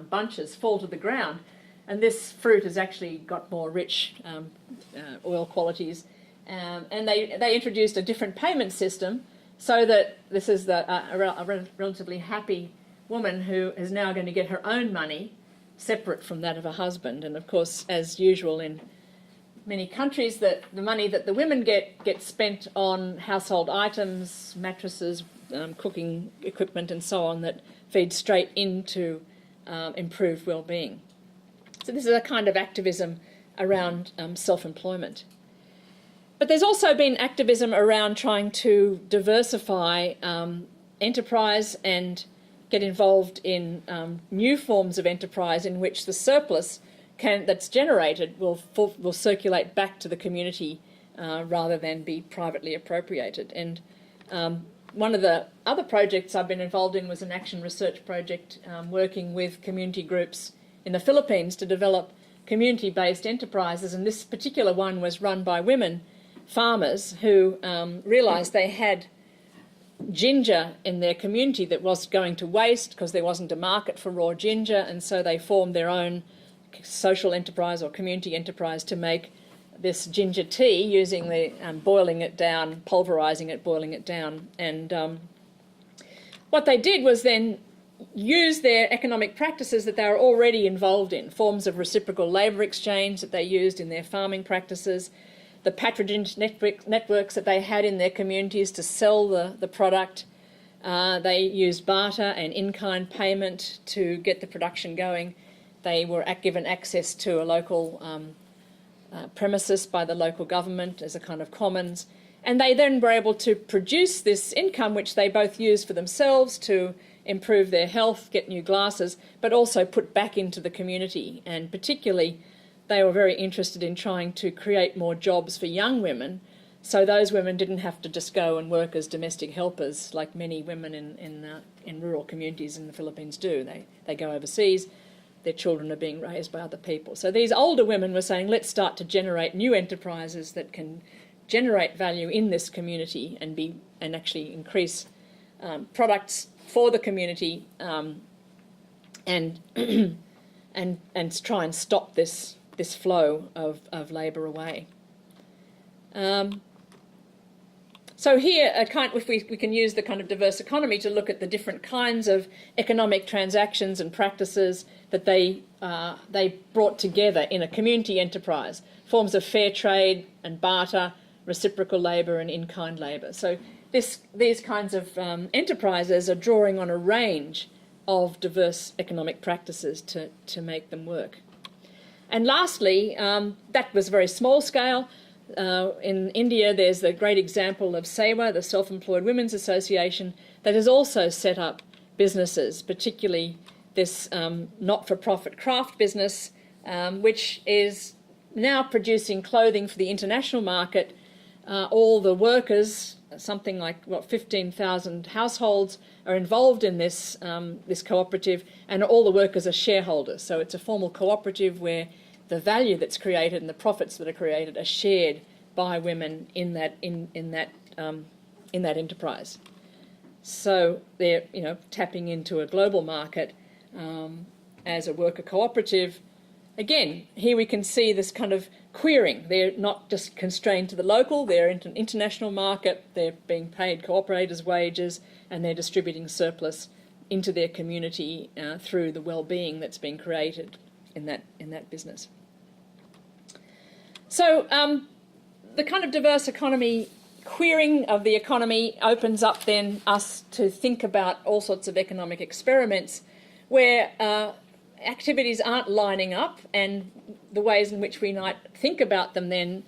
bunches fall to the ground. And this fruit has actually got more rich oil qualities. And they introduced a different payment system so that this is a relatively happy woman who is now going to get her own money separate from that of her husband. And of course, as usual in many countries, that the money that the women gets spent on household items, mattresses, cooking equipment and so on, that feeds straight into improved well-being. So this is a kind of activism around self-employment. But there's also been activism around trying to diversify enterprise and get involved in new forms of enterprise in which the surplus that's generated will circulate back to the community rather than be privately appropriated. And one of the other projects I've been involved in was an action research project working with community groups in the Philippines to develop community-based enterprises, and this particular one was run by women farmers who realised they had ginger in their community that was going to waste because there wasn't a market for raw ginger, and so they formed their own social enterprise or community enterprise to make this ginger tea using the boiling it down, pulverising it, boiling it down. And what they did was then use their economic practices that they were already involved in, forms of reciprocal labour exchange that they used in their farming practices, the patronage networks that they had in their communities to sell the product. They used barter and in-kind payment to get the production going. They were given access to a local premises by the local government as a kind of commons. And they then were able to produce this income, which they both used for themselves to improve their health, get new glasses, but also put back into the community. And particularly, they were very interested in trying to create more jobs for young women, so those women didn't have to just go and work as domestic helpers like many women in rural communities in the Philippines do. They go overseas, their children are being raised by other people. So these older women were saying, let's start to generate new enterprises that can generate value in this community and actually increase products for the community and try and stop this flow of labour away. So here, if we can use the kind of diverse economy to look at the different kinds of economic transactions and practices that they brought together in a community enterprise, forms of fair trade and barter, reciprocal labour and in-kind labour. So these kinds of enterprises are drawing on a range of diverse economic practices to make them work. And lastly, that was very small scale. In India, there's the great example of SEWA, the Self-Employed Women's Association, that has also set up businesses, particularly this not-for-profit craft business, which is now producing clothing for the international market. All the workers, something like 15,000 households, are involved in this cooperative, and all the workers are shareholders. So it's a formal cooperative where the value that's created and the profits that are created are shared by women in that enterprise. So they're tapping into a global market as a worker cooperative. Again, here we can see this kind of queering. They're not just constrained to the local, they're in an international market, they're being paid cooperators' wages, and they're distributing surplus into their community through the well-being that's being created in that business. So the kind of diverse economy, queering of the economy opens up then us to think about all sorts of economic experiments where activities aren't lining up, and the ways in which we might think about them then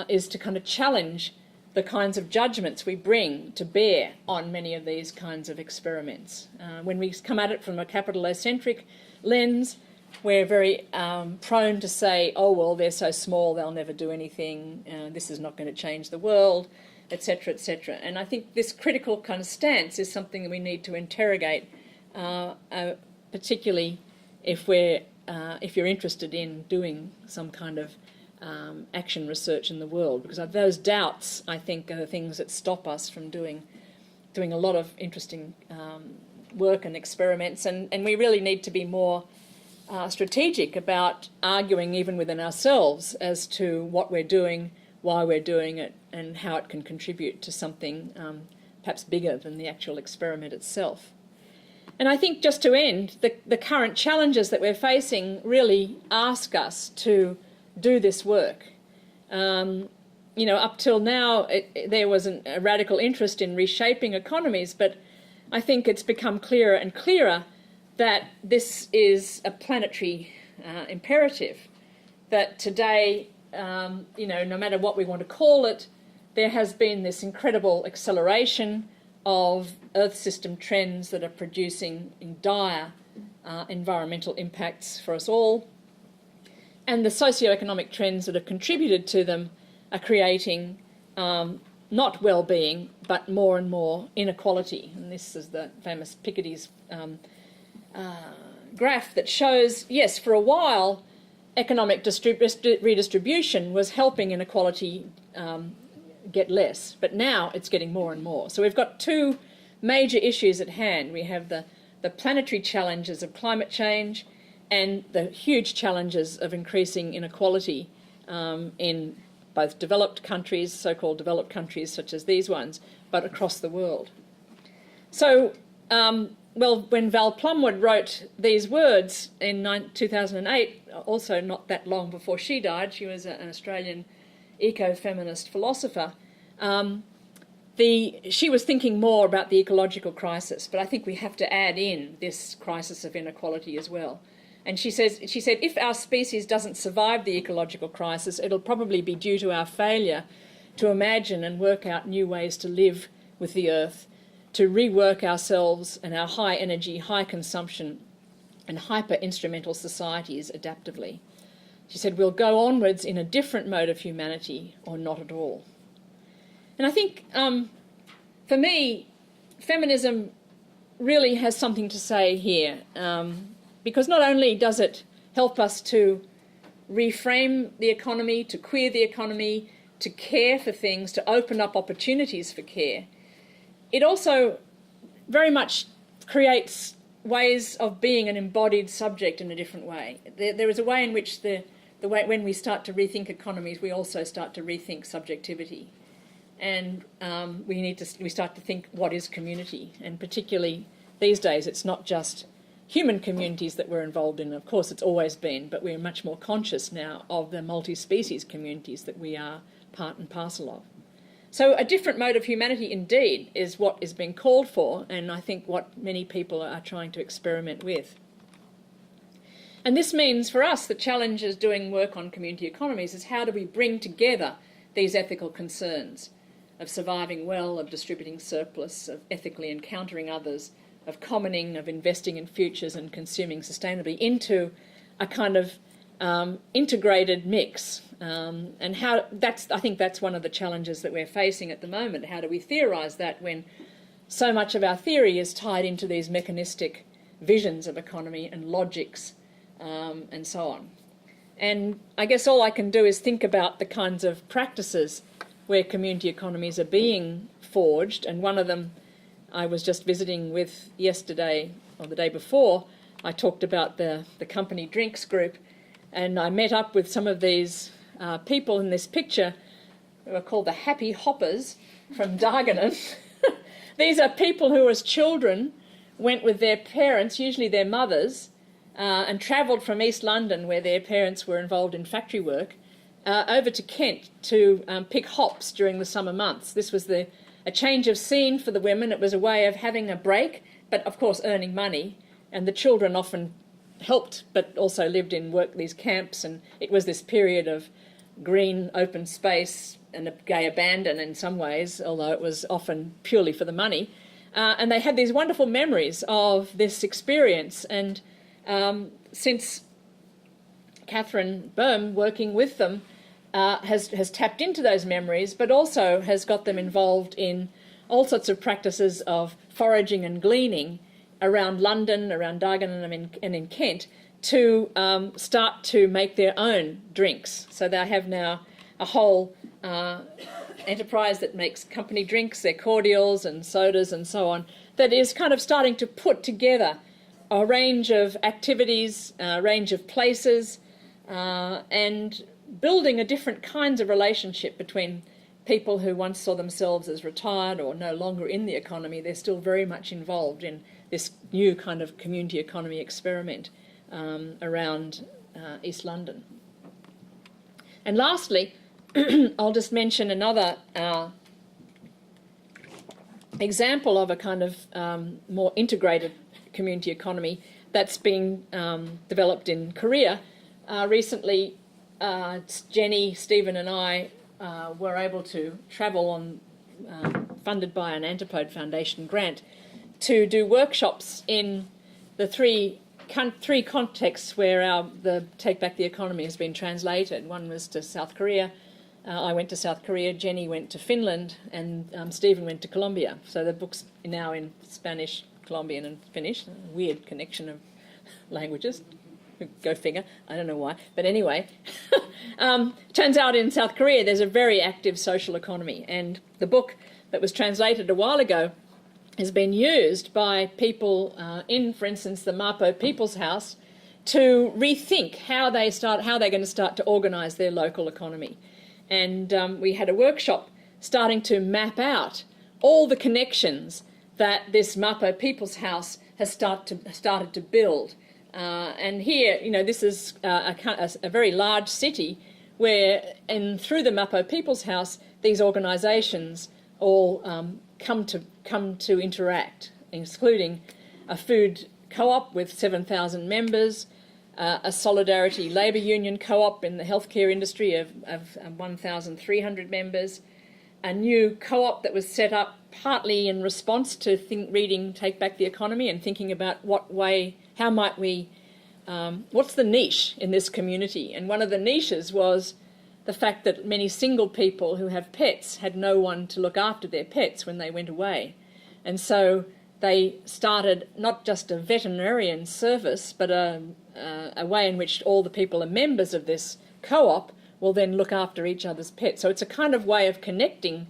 is to kind of challenge the kinds of judgments we bring to bear on many of these kinds of experiments. When we come at it from a capital-centric lens, we're very prone to say, oh, well, they're so small, they'll never do anything, this is not going to change the world, etc., etc. And I think this critical kind of stance is something that we need to interrogate, particularly if you're interested in doing some kind of action research in the world, because those doubts, I think, are the things that stop us from doing a lot of interesting work and experiments, and we really need to be more strategic about arguing even within ourselves as to what we're doing, why we're doing it, and how it can contribute to something perhaps bigger than the actual experiment itself. And I think, just to end, the current challenges that we're facing really ask us to do this work. Up till now, there was a radical interest in reshaping economies, but I think it's become clearer and clearer that this is a planetary imperative, that today, no matter what we want to call it, there has been this incredible acceleration of Earth system trends that are producing dire environmental impacts for us all. And the socio-economic trends that have contributed to them are creating not well-being, but more and more inequality. And this is the famous Piketty's graph that shows, yes, for a while, economic redistribution was helping inequality get less. But now it's getting more and more. So we've got two major issues at hand. We have the planetary challenges of climate change and the huge challenges of increasing inequality in both developed countries, so-called developed countries such as these ones, but across the world. So, when Val Plumwood wrote these words in 2008, also not that long before she died, she was an Australian eco-feminist philosopher, she was thinking more about the ecological crisis, but I think we have to add in this crisis of inequality as well. And she said, if our species doesn't survive the ecological crisis, it'll probably be due to our failure to imagine and work out new ways to live with the earth, to rework ourselves and our high energy, high consumption and hyper-instrumental societies adaptively. She said, we'll go onwards in a different mode of humanity or not at all. And I think, for me, feminism really has something to say here, because not only does it help us to reframe the economy, to queer the economy, to care for things, to open up opportunities for care, it also very much creates ways of being an embodied subject in a different way. There is a way in which when we start to rethink economies, we also start to rethink subjectivity. And we start to think, what is community? And particularly these days, it's not just human communities that we're involved in. Of course, it's always been, but we're much more conscious now of the multi-species communities that we are part and parcel of. So a different mode of humanity indeed is what is being called for, and I think what many people are trying to experiment with. And this means for us, the challenge is doing work on community economies is how do we bring together these ethical concerns of surviving well, of distributing surplus, of ethically encountering others, of commoning, of investing in futures and consuming sustainably into a kind of integrated mix. And I think that's one of the challenges that we're facing at the moment. How do we theorise that when so much of our theory is tied into these mechanistic visions of economy and logics and so on? And I guess all I can do is think about the kinds of practices where community economies are being forged, and one of them I was just visiting with yesterday or the day before. I talked about the company drinks group, and I met up with some of these people in this picture who are called the Happy Hoppers from Dagenham. These are people who as children went with their parents, usually their mothers, and travelled from East London, where their parents were involved in factory work, over to Kent to pick hops during the summer months. This was a change of scene for the women. It was a way of having a break, but of course earning money. And the children often helped, but also lived in these camps. And it was this period of green, open space and a gay abandon in some ways, although it was often purely for the money. And they had these wonderful memories of this experience. And since Katherine Boehm, working with them, has tapped into those memories, but also has got them involved in all sorts of practices of foraging and gleaning around London, around Dagenham and in Kent, to start to make their own drinks. So they have now a whole enterprise that makes company drinks, their cordials and sodas and so on, that is kind of starting to put together a range of activities, a range of places, and building a different kinds of relationship between people who once saw themselves as retired or no longer in the economy. They're still very much involved in this new kind of community economy experiment around East London. And lastly, I'll just mention another example of a kind of more integrated community economy that's being developed in Korea. Recently, Jenny, Stephen and I were able to travel on, funded by an Antipode Foundation grant, to do workshops in the three contexts where the Take Back the Economy has been translated. One was to South Korea. I went to South Korea, Jenny went to Finland, and Stephen went to Colombia. So the book's now in Spanish, Colombian and Finnish. Weird connection of languages. Go figure. I don't know why. But anyway, Turns out in South Korea there's a very active social economy, and the book that was translated a while ago has been used by people in, for instance, the Mapo People's House to rethink how they're going to start to organise their local economy. And we had a workshop starting to map out all the connections that this Mapo People's House has started to build. And here, this is a very large city where, through the Mapo People's House, these organisations all come to interact, including a food co-op with 7,000 members, a solidarity labour union co-op in the healthcare industry of 1,300 members, a new co-op that was set up partly in response to reading Take Back the Economy and thinking about how might we, what's the niche in this community? And one of the niches was the fact that many single people who have pets had no one to look after their pets when they went away. And so they started not just a veterinarian service, but a way in which all the people are members of this co-op will then look after each other's pets. So it's a kind of way of connecting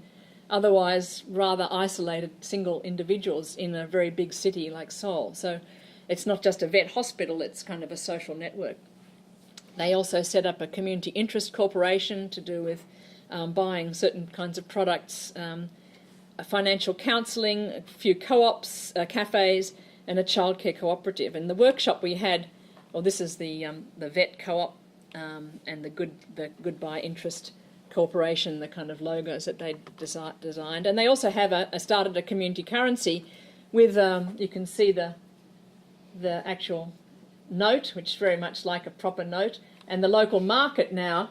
otherwise rather isolated single individuals in a very big city like Seoul. So it's not just a vet hospital, it's kind of a social network. They also set up a community interest corporation to do with buying certain kinds of products, financial counselling, a few co-ops, cafes, and a childcare cooperative. And the workshop we had, this is the vet co-op and the Goodbye Interest Corporation, the kind of logos that they designed. And they also have started a community currency with, you can see the actual note, which is very much like a proper note, and the local market now,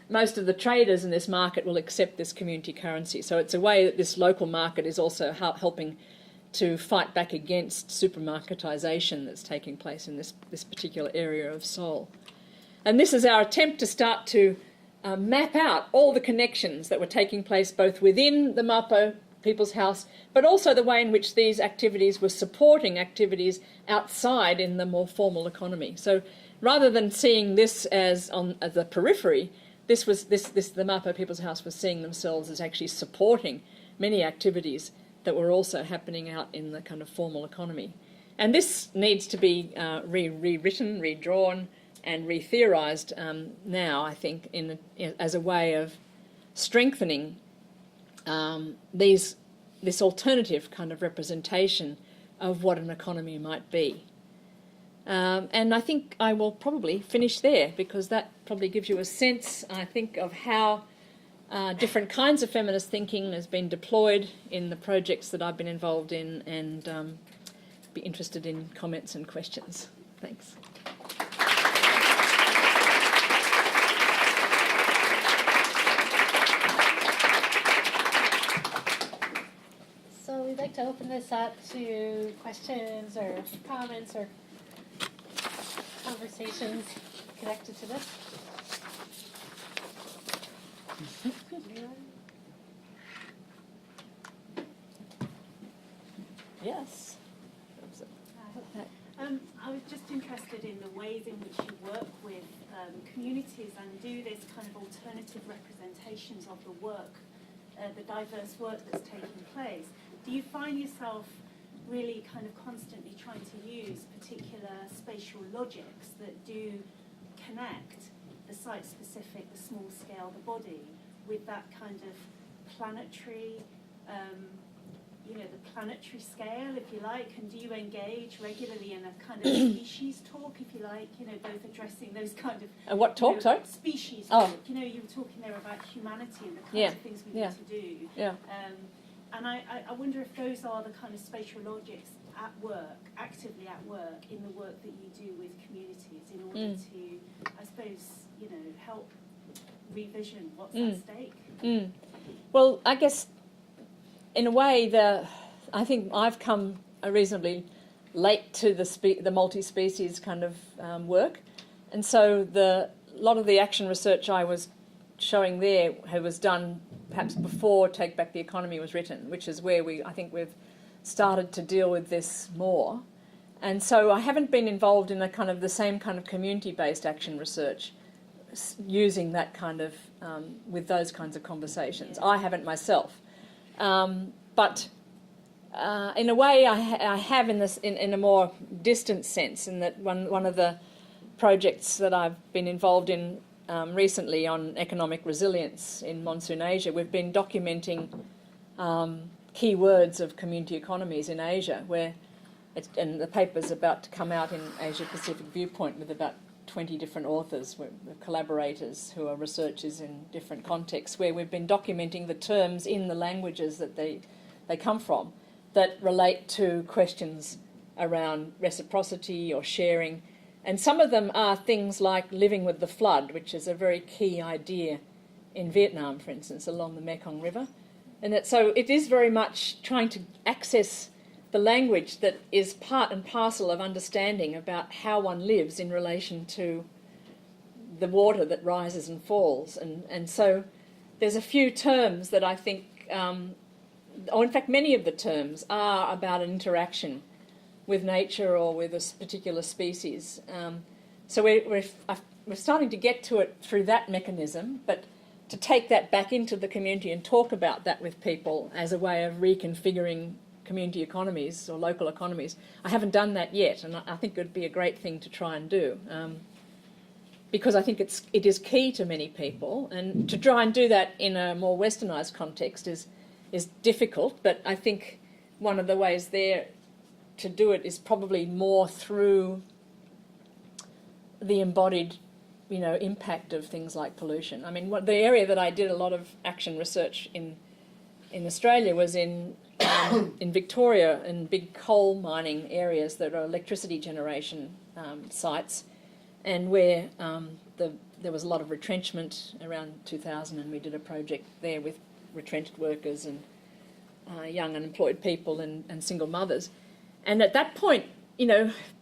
most of the traders in this market will accept this community currency. So it's a way that this local market is also helping to fight back against supermarketisation that's taking place in this particular area of Seoul. And this is our attempt to start to map out all the connections that were taking place both within the Mapo People's House, but also the way in which these activities were supporting activities outside in the more formal economy. So rather than seeing this as the periphery, the Mapo People's House was seeing themselves as actually supporting many activities that were also happening out in the kind of formal economy. And this needs to be rewritten, redrawn, and re-theorised now, I think, as a way of strengthening this alternative kind of representation of what an economy might be. And I think I will probably finish there, because that probably gives you a sense, I think, of how different kinds of feminist thinking has been deployed in the projects that I've been involved in, and be interested in comments and questions. Thanks. So we'd like to open this up to questions or comments or conversations connected to this. Yes. I was just interested in the ways in which you work with communities and do this kind of alternative representations of the work, the diverse work that's taking place. Do you find yourself really kind of constantly trying to use particular spatial logics that do connect the site-specific, the small scale, the body, with that kind of planetary, the planetary scale, if you like, and do you engage regularly in a kind of species talk, if you like, both addressing those kind of... what talk, sorry? Species talk. You were talking there about humanity and the kinds of things we need to do. Yeah. And I wonder if those are the kind of spatial logics at work, actively at work, in the work that you do with communities in order to, I suppose, help revision what's at stake. Well, I guess in a way, I think I've come reasonably late to the multi-species kind of work, and so a lot of the action research I was showing there was done perhaps before Take Back the Economy was written, which is where I think we've started to deal with this more. And so I haven't been involved in the same kind of community-based action research using that kind of, with those kinds of conversations. I haven't myself. But in a way I have in a more distant sense, in that one of the projects that I've been involved in recently on economic resilience in monsoon Asia, we've been documenting key words of community economies in Asia, and the paper's about to come out in Asia Pacific Viewpoint with about 20 different authors, collaborators who are researchers in different contexts, where we've been documenting the terms in the languages that they come from that relate to questions around reciprocity or sharing. And some of them are things like living with the flood, which is a very key idea in Vietnam, for instance, along the Mekong River. And so it is very much trying to access the language that is part and parcel of understanding about how one lives in relation to the water that rises and falls. And so there's a few terms that I think, or in fact many of the terms are about an interaction with nature or with a particular species. So we're starting to get to it through that mechanism, but to take that back into the community and talk about that with people as a way of reconfiguring community economies or local economies, I haven't done that yet, and I think it would be a great thing to try and do, because I think it is key to many people, and to try and do that in a more westernised context is difficult, but I think one of the ways there to do it is probably more through the embodied, impact of things like pollution. I mean, the area that I did a lot of action research in Australia was in Victoria, in big coal mining areas that are electricity generation sites, and where there was a lot of retrenchment around 2000, and we did a project there with retrenched workers and young unemployed people and single mothers. And at that point,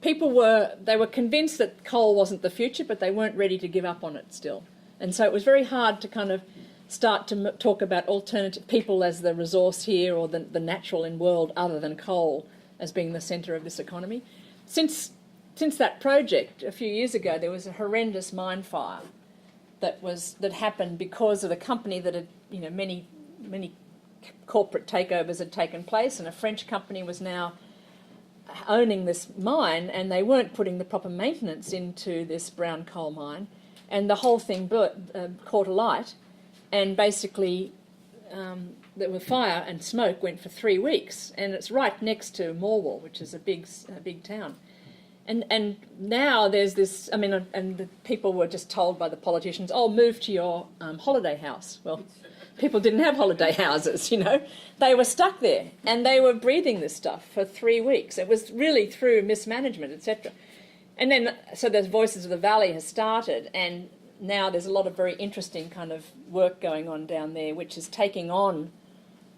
people were convinced that coal wasn't the future, but they weren't ready to give up on it still. And so it was very hard to kind of start to talk about alternative people as the resource here, or the natural in world other than coal as being the centre of this economy. Since that project a few years ago, there was a horrendous mine fire that happened because of a company that had, many corporate takeovers had taken place, and a French company was now owning this mine, and they weren't putting the proper maintenance into this brown coal mine, and the whole thing caught alight, and basically the fire and smoke went for 3 weeks, and it's right next to Morwell, which is a big town. And now there's this, and the people were just told by the politicians, move to your holiday house. Well, people didn't have holiday houses, They were stuck there, and they were breathing this stuff for 3 weeks. It was really through mismanagement, etc. And then, so the Voices of the Valley has started, and now there's a lot of very interesting kind of work going on down there, which is taking on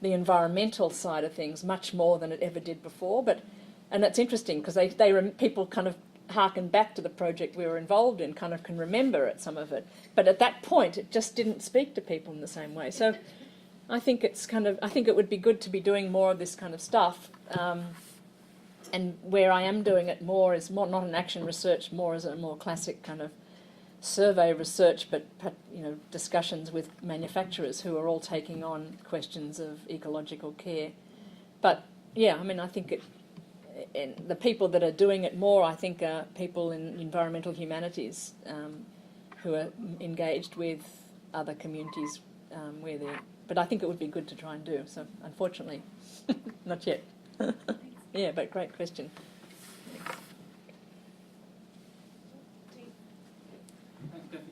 the environmental side of things much more than it ever did before. And it's interesting because people kind of harken back to the project we were involved in, kind of can remember it, some of it. But at that point, it just didn't speak to people in the same way. So I think it would be good to be doing more of this kind of stuff. And where I am doing it more is not an action research, more as a more classic kind of survey research, but discussions with manufacturers who are all taking on questions of ecological care. But yeah, I think and the people that are doing it more, I think, are people in environmental humanities who are engaged with other communities where they're. But I think it would be good to try and do. So unfortunately, not yet. Yeah, but great question. Thanks, Kathy.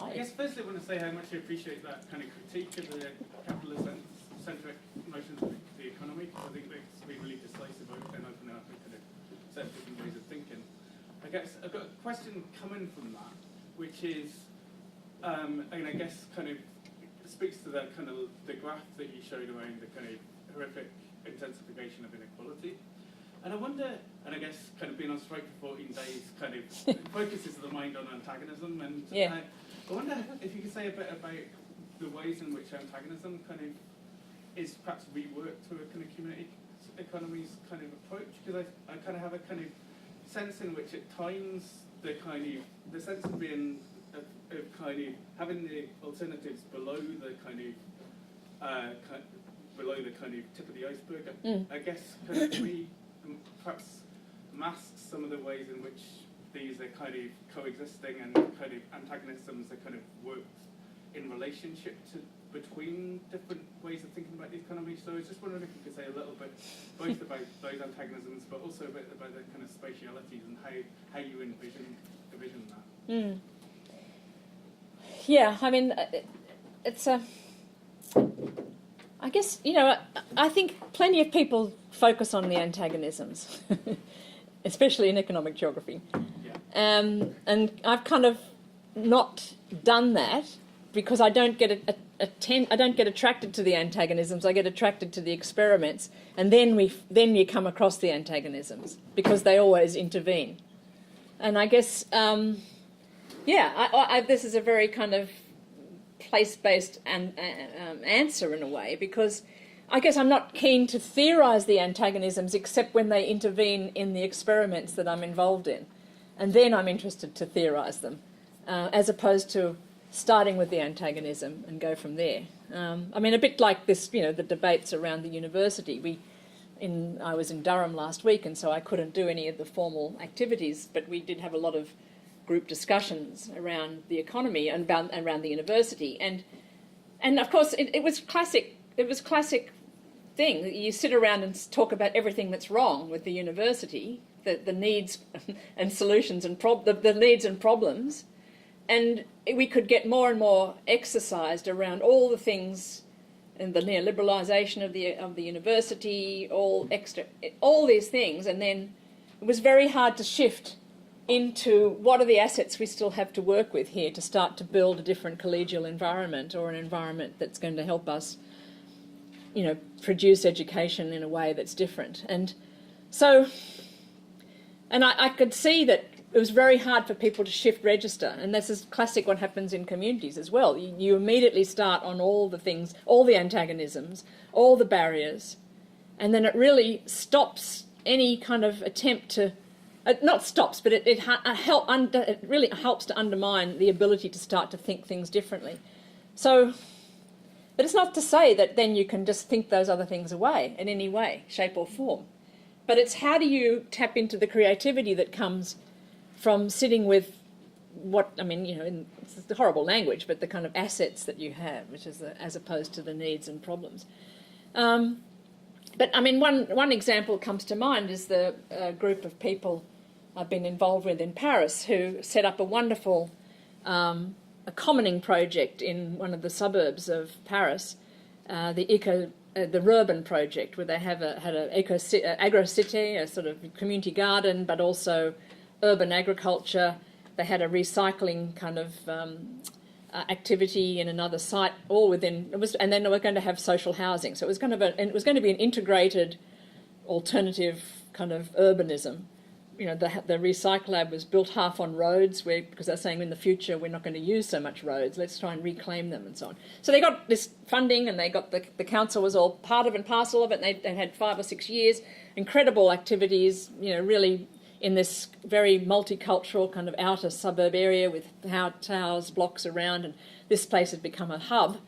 I guess firstly I want to say how much I appreciate that kind of critique of the capitalist-centric notions of the economy. I think it's been really decisive and opening up a kind of set of different ways of thinking. I guess I've got a question coming from that, which is, and I guess kind of speaks to the kind of the graph that you showed around the kind of horrific intensification of inequality. And I wonder, and I guess kind of being on strike for 14 days kind of focuses the mind on antagonism, and yeah. I wonder if you could say a bit about the ways in which antagonism kind of is perhaps reworked to a kind of community economies kind of approach, because I kind of have a kind of sense in which at times the sense of being of kind of having the alternatives below the below the kind of tip of the iceberg. I guess kind of for me, perhaps masks some of the ways in which these are kind of coexisting and kind of antagonisms are kind of worked in relationship to between different ways of thinking about the economy. So I was just wondering if you could say a little bit both about those antagonisms, but also a bit about the kind of spatialities and how you envision that. Yeah, I mean, it's a. I guess, you know, I think plenty of people focus on the antagonisms, especially in economic geography. Yeah. And I've kind of not done that because I don't get I don't get attracted to the antagonisms. I get attracted to the experiments, and then you come across the antagonisms because they always intervene. And I guess, this is a very kind of place-based answer in a way, because I guess I'm not keen to theorise the antagonisms except when they intervene in the experiments that I'm involved in, and then I'm interested to theorise them, as opposed to starting with the antagonism and go from there. I mean, a bit like this, you know, the debates around the university. I was in Durham last week, and so I couldn't do any of the formal activities, but we did have a lot of group discussions around the economy and around the university, and of course it was classic. It was classic thing. You sit around and talk about everything that's wrong with the university, the needs and solutions and the needs and problems, and we could get more and more exercised around all the things and the neoliberalisation of the university, all these things, and then it was very hard to shift into what are the assets we still have to work with here to start to build a different collegial environment, or an environment that's going to help us, you know, produce education in a way that's different. And so, and I could see that it was very hard for people to shift register, and this is classic what happens in communities as well. You immediately start on all the things, all the antagonisms, all the barriers, and then it really stops any kind of attempt to, not stops, but it really helps to undermine the ability to start to think things differently. So, but it's not to say that then you can just think those other things away in any way, shape or form. But it's how do you tap into the creativity that comes from sitting with what, I mean, you know, it's the horrible language, but the kind of assets that you have, which is as opposed to the needs and problems. But I mean, one example comes to mind is the group of people I've been involved with in Paris who set up a wonderful commoning project in one of the suburbs of Paris, the Urban project, where they had an agro-cité, a sort of community garden, but also urban agriculture. They had a recycling kind of activity in another site, all within. And then they were going to have social housing. So it was going to be an integrated, alternative kind of urbanism. You know, the Recycle Lab was built half on roads, because they're saying in the future we're not going to use so much roads. Let's try and reclaim them and so on. So they got this funding, and they got the council was all part of and parcel of it. And they had 5 or 6 years, incredible activities. You know, really in this very multicultural kind of outer suburb area with towers, blocks around, and this place had become a hub.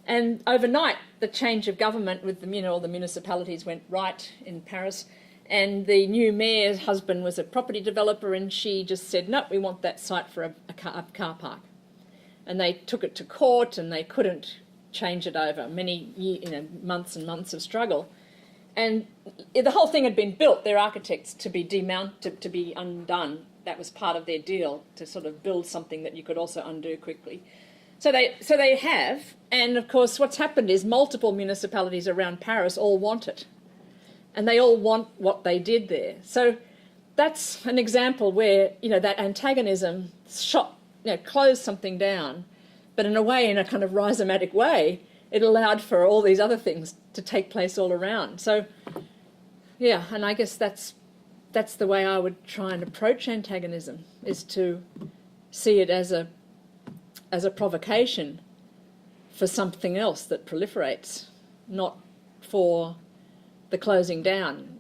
And overnight, the change of government with all the municipalities went right in Paris. And the new mayor's husband was a property developer, and she just said, no, we want that site for a car park. And they took it to court, and they couldn't change it over months and months of struggle. And the whole thing had been built, their architects, to be to be undone. That was part of their deal, to sort of build something that you could also undo quickly. So they have, and of course what's happened is multiple municipalities around Paris all want it. And they all want what they did there. So that's an example where, that antagonism closed something down, but in a kind of rhizomatic way, it allowed for all these other things to take place all around. So, yeah, and I guess that's the way I would try and approach antagonism, is to see it as a provocation for something else that proliferates, not for the closing down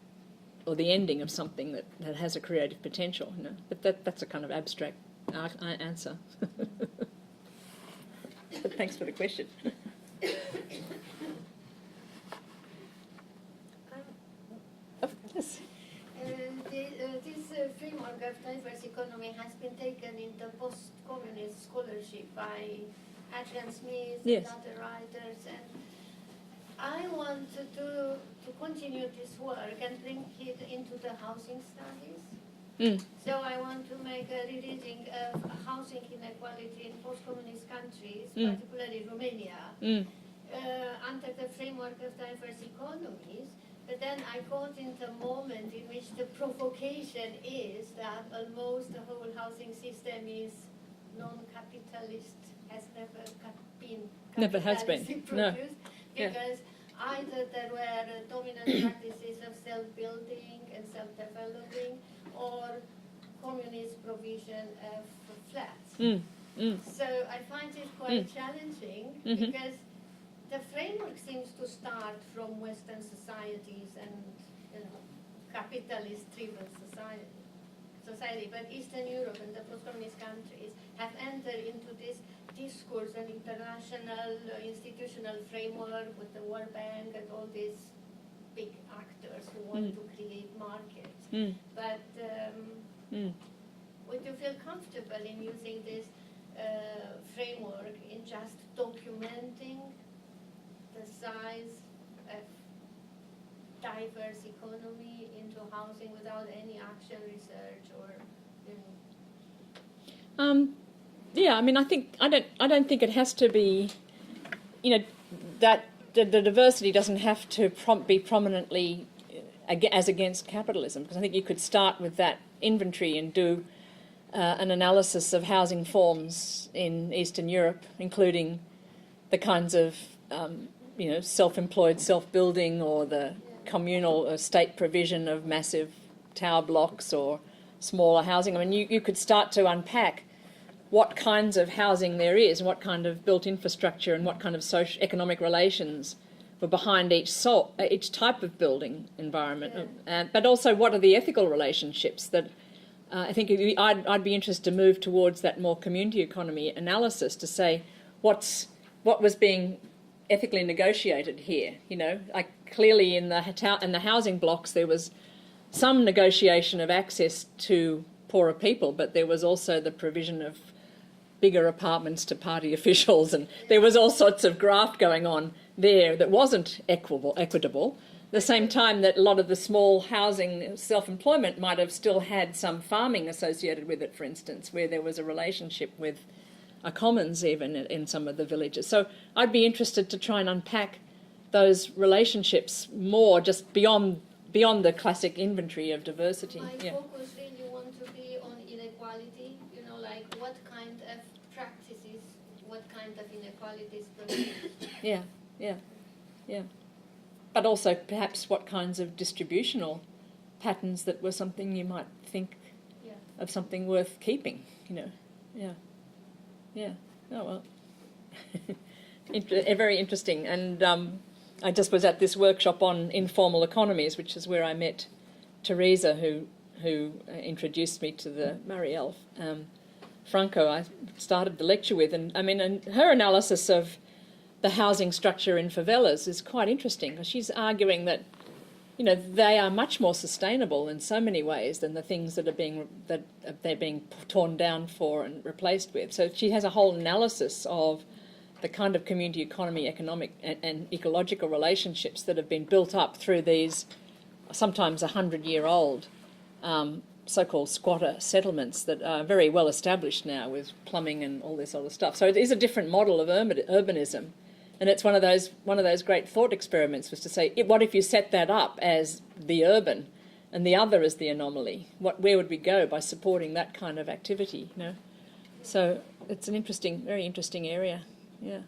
or the ending of something that has a creative potential. But that's a kind of abstract answer. But thanks for the question. Of course. This framework of diverse economy has been taken in the post-communist scholarship by Adrian Smith Yes. and other writers, and I want to continue this work and bring it into the housing studies. So I want to make a reading of housing inequality in post-communist countries, particularly Romania, under the framework of diverse economies. But then I caught in the moment in which the provocation is that almost the whole housing system is non-capitalist, has Never has been. capitalistic No. produced, Yeah. because either there were dominant practices of self-building and self-developing, or communist provision of flats. So I find it quite challenging, because the framework seems to start from Western societies and capitalist-driven society, but Eastern Europe and the post-communist countries have entered into this discourse and international institutional framework with the World Bank and all these big actors who want to create markets. But would you feel comfortable in using this framework in just documenting the size of diverse economy into housing without any actual research or, Yeah, I mean, I don't think it has to be, that the diversity doesn't have to be prominently as against capitalism, because I think you could start with that inventory and do an analysis of housing forms in Eastern Europe, including the kinds of self-employed self-building, or the communal state provision of massive tower blocks or smaller housing. I mean, you could start to unpack what kinds of housing there is, and what kind of built infrastructure and what kind of economic relations were behind each type of building environment. But also, what are the ethical relationships that I think I'd be interested to move towards that more community economy analysis, to say what was being ethically negotiated here. Like clearly in the housing blocks there was some negotiation of access to poorer people, but there was also the provision of bigger apartments to party officials, and there was all sorts of graft going on there that wasn't equitable. At the same time that a lot of the small housing self-employment might have still had some farming associated with it, for instance, where there was a relationship with a commons even in some of the villages. So I'd be interested to try and unpack those relationships more, just beyond the classic inventory of diversity. My focus really want to be on inequality, like what kind of practices, what kind of inequalities produce. Yeah. But also perhaps what kinds of distributional patterns that were something you might think of something worth keeping, Yeah. Oh, well. Very interesting. And I just was at this workshop on informal economies, which is where I met Teresa, who introduced me to the Marielle Franco I started the lecture with. And her analysis of the housing structure in favelas is quite interesting, because she's arguing that they are much more sustainable in so many ways than the things that they're being torn down for and replaced with. So she has a whole analysis of the kind of community economy, economic and ecological relationships that have been built up through these sometimes 100-year-old so-called squatter settlements that are very well established now with plumbing and all this other stuff. So it is a different model of urbanism. And it's one of those great thought experiments, was to say, what if you set that up as the urban and the other as the anomaly? Where would we go by supporting that kind of activity? So it's an very interesting area. Yeah.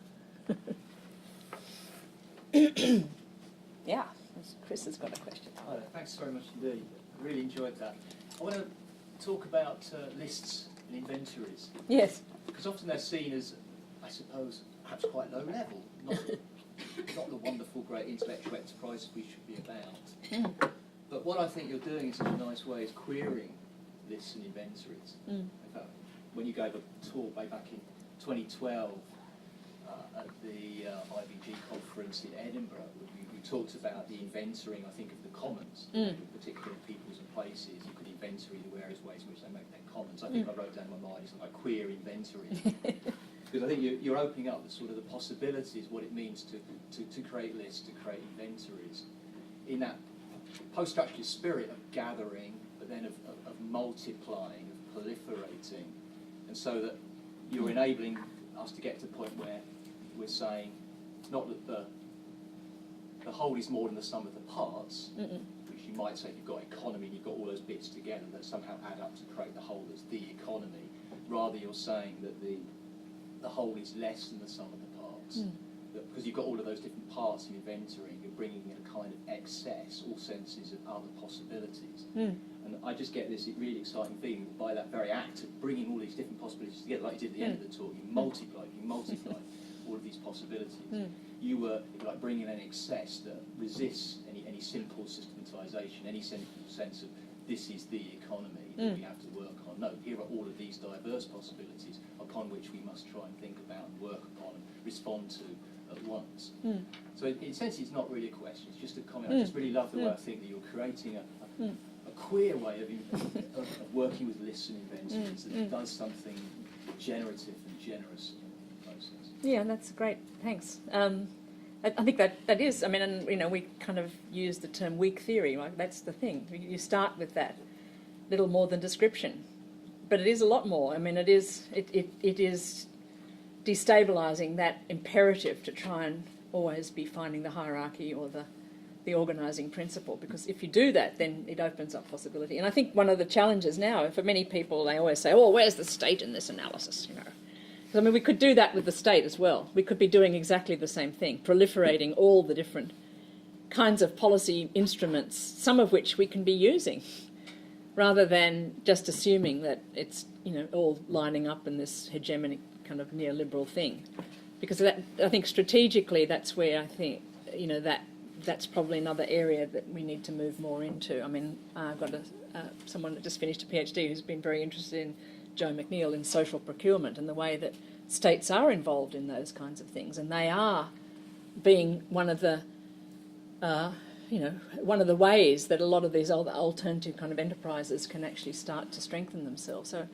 Yeah. Chris has got a question. Hi, thanks very much indeed. I really enjoyed that. I want to talk about lists and inventories. Yes. Because often they're seen as, I suppose, perhaps quite low level, not the wonderful, great intellectual enterprise we should be about. But what I think you're doing in such a nice way is querying lists and inventories. In fact, when you gave a talk way back in 2012 at the IBG conference in Edinburgh, we talked about the inventorying, I think, of the commons, particularly in peoples and places. You could inventory the various ways in which they make their commons. I think I wrote down in my mind, it's like queer inventory. Because I think you're opening up the sort of the possibilities, what it means to create lists, to create inventories, in that post-structuralist spirit of gathering, but then of multiplying, of proliferating, and so that you're enabling us to get to the point where we're saying not that the whole is more than the sum of the parts, which you might say if you've got economy and you've got all those bits together that somehow add up to create the whole as the economy. Rather, you're saying that the whole is less than the sum of the parts. Because you've got all of those different parts in inventorying, you're bringing in a kind of excess, all senses of other possibilities. And I just get this really exciting feeling by that very act of bringing all these different possibilities together, like you did at the end of the talk, you multiplied all of these possibilities. You were like bringing an excess that resists any simple systematisation, any simple sense of this is the economy that we have to work on. No, here are all of these diverse possibilities upon which we must try and think about and work upon and respond to at once. So in a sense it's not really a question, it's just a comment. I just really love the way I think that you're creating a queer way of working with lists and inventories that does something generative and generous in the process. Yeah, that's great. Thanks. I think that is. I mean, and we kind of use the term weak theory. Like that's the thing. You start with that little more than description, but it is a lot more. I mean, it is destabilising that imperative to try and always be finding the hierarchy or the organising principle. Because if you do that, then it opens up possibility. And I think one of the challenges now, for many people, they always say, "Oh, where's the state in this analysis?" I mean, we could do that with the state as well. We could be doing exactly the same thing, proliferating all the different kinds of policy instruments, some of which we can be using, rather than just assuming that it's all lining up in this hegemonic kind of neoliberal thing. Because I think strategically that's where I think that's probably another area that we need to move more into. I mean, I've got someone that just finished a PhD who's been very interested in Joe McNeill in social procurement and the way that states are involved in those kinds of things, and they are being one of the ways that a lot of these other alternative kind of enterprises can actually start to strengthen themselves. So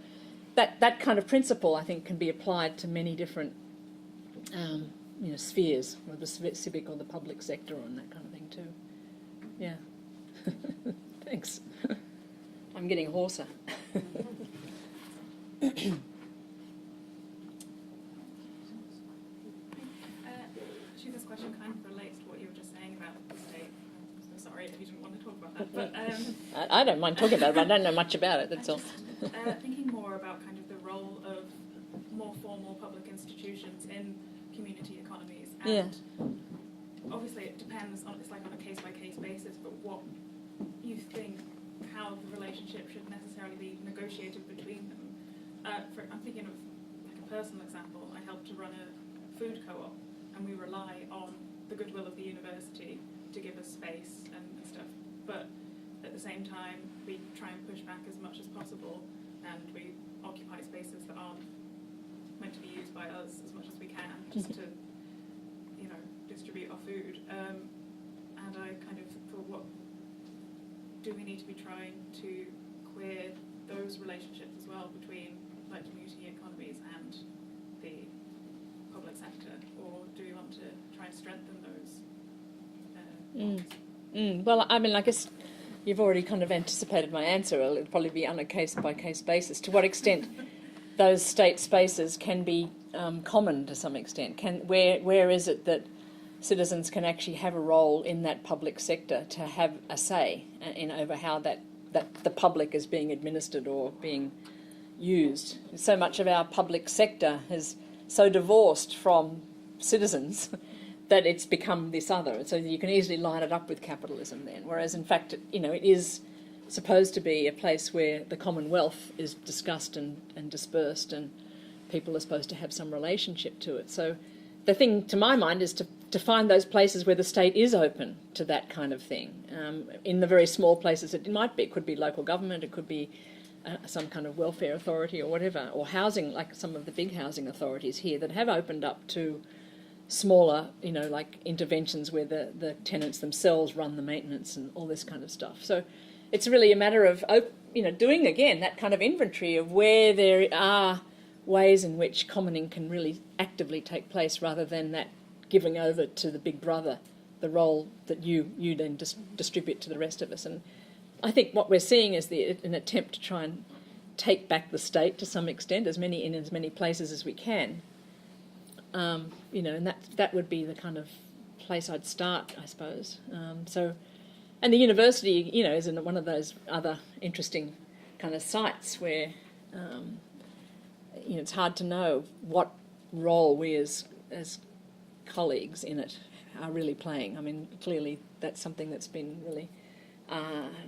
that kind of principle, I think, can be applied to many different spheres, or the civic or the public sector, and that kind of thing too. Yeah. Thanks. I'm getting hoarser. Actually, this question kind of relates to what you were just saying about the state. I'm so sorry if you didn't want to talk about that, but I don't mind talking about it, but I don't know much about it. That's all. Thinking more about kind of the role of more formal public institutions in community economies, and obviously it depends on, it's like on a case-by-case basis, but what you think, how the relationship should necessarily be negotiated between them. I'm thinking of like a personal example. I helped to run a food co-op, and we rely on the goodwill of the university to give us space and stuff, but at the same time we try and push back as much as possible, and we occupy spaces that aren't meant to be used by us as much as we can, just to distribute our food. And I kind of thought, what do we need to be trying to queer those relationships as well between like community economies and the public sector, or do we want to try and strengthen those? Well, I mean, I guess you've already kind of anticipated my answer. It'll probably be on a case-by-case basis. To what extent those state spaces can be common to some extent? Where is it that citizens can actually have a role in that public sector to have a say over how that the public is being administered or being used? So much of our public sector is so divorced from citizens that it's become this other. So you can easily line it up with capitalism then, whereas in fact, it is supposed to be a place where the commonwealth is discussed and dispersed, and people are supposed to have some relationship to it. So the thing, to my mind, is to find those places where the state is open to that kind of thing. In the very small places it might be. It could be local government, it could be some kind of welfare authority or whatever, or housing, like some of the big housing authorities here that have opened up to smaller, like interventions where the tenants themselves run the maintenance and all this kind of stuff. So it's really a matter of, doing again that kind of inventory of where there are ways in which commoning can really actively take place, rather than that giving over to the big brother, the role that you then distribute to the rest of us. And I think what we're seeing is an attempt to try and take back the state to some extent, in as many places as we can. And that would be the kind of place I'd start, I suppose. And the university, is in one of those other interesting kind of sites where, it's hard to know what role we as colleagues in it are really playing. I mean, clearly that's something that's been really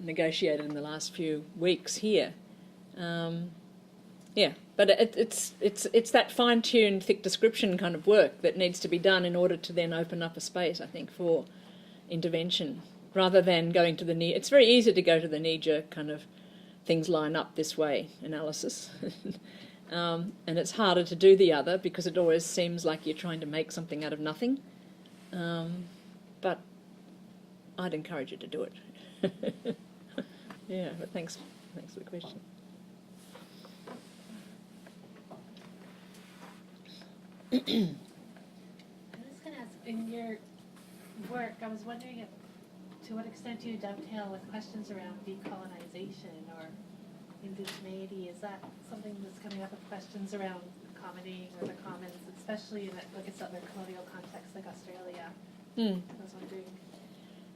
negotiated in the last few weeks here. But it's that fine-tuned, thick description kind of work that needs to be done in order to then open up a space, I think, for intervention, rather than going to the knee. It's very easy to go to the knee-jerk kind of things line up this way analysis. And it's harder to do the other, because it always seems like you're trying to make something out of nothing. But I'd encourage you to do it. Yeah, but thanks for the question. I was going to ask, in your work, I was wondering to what extent you dovetail with questions around decolonization or indigeneity. Is that something that's coming up with questions around commoning or the commons, especially in like a settler colonial context like Australia? I was wondering.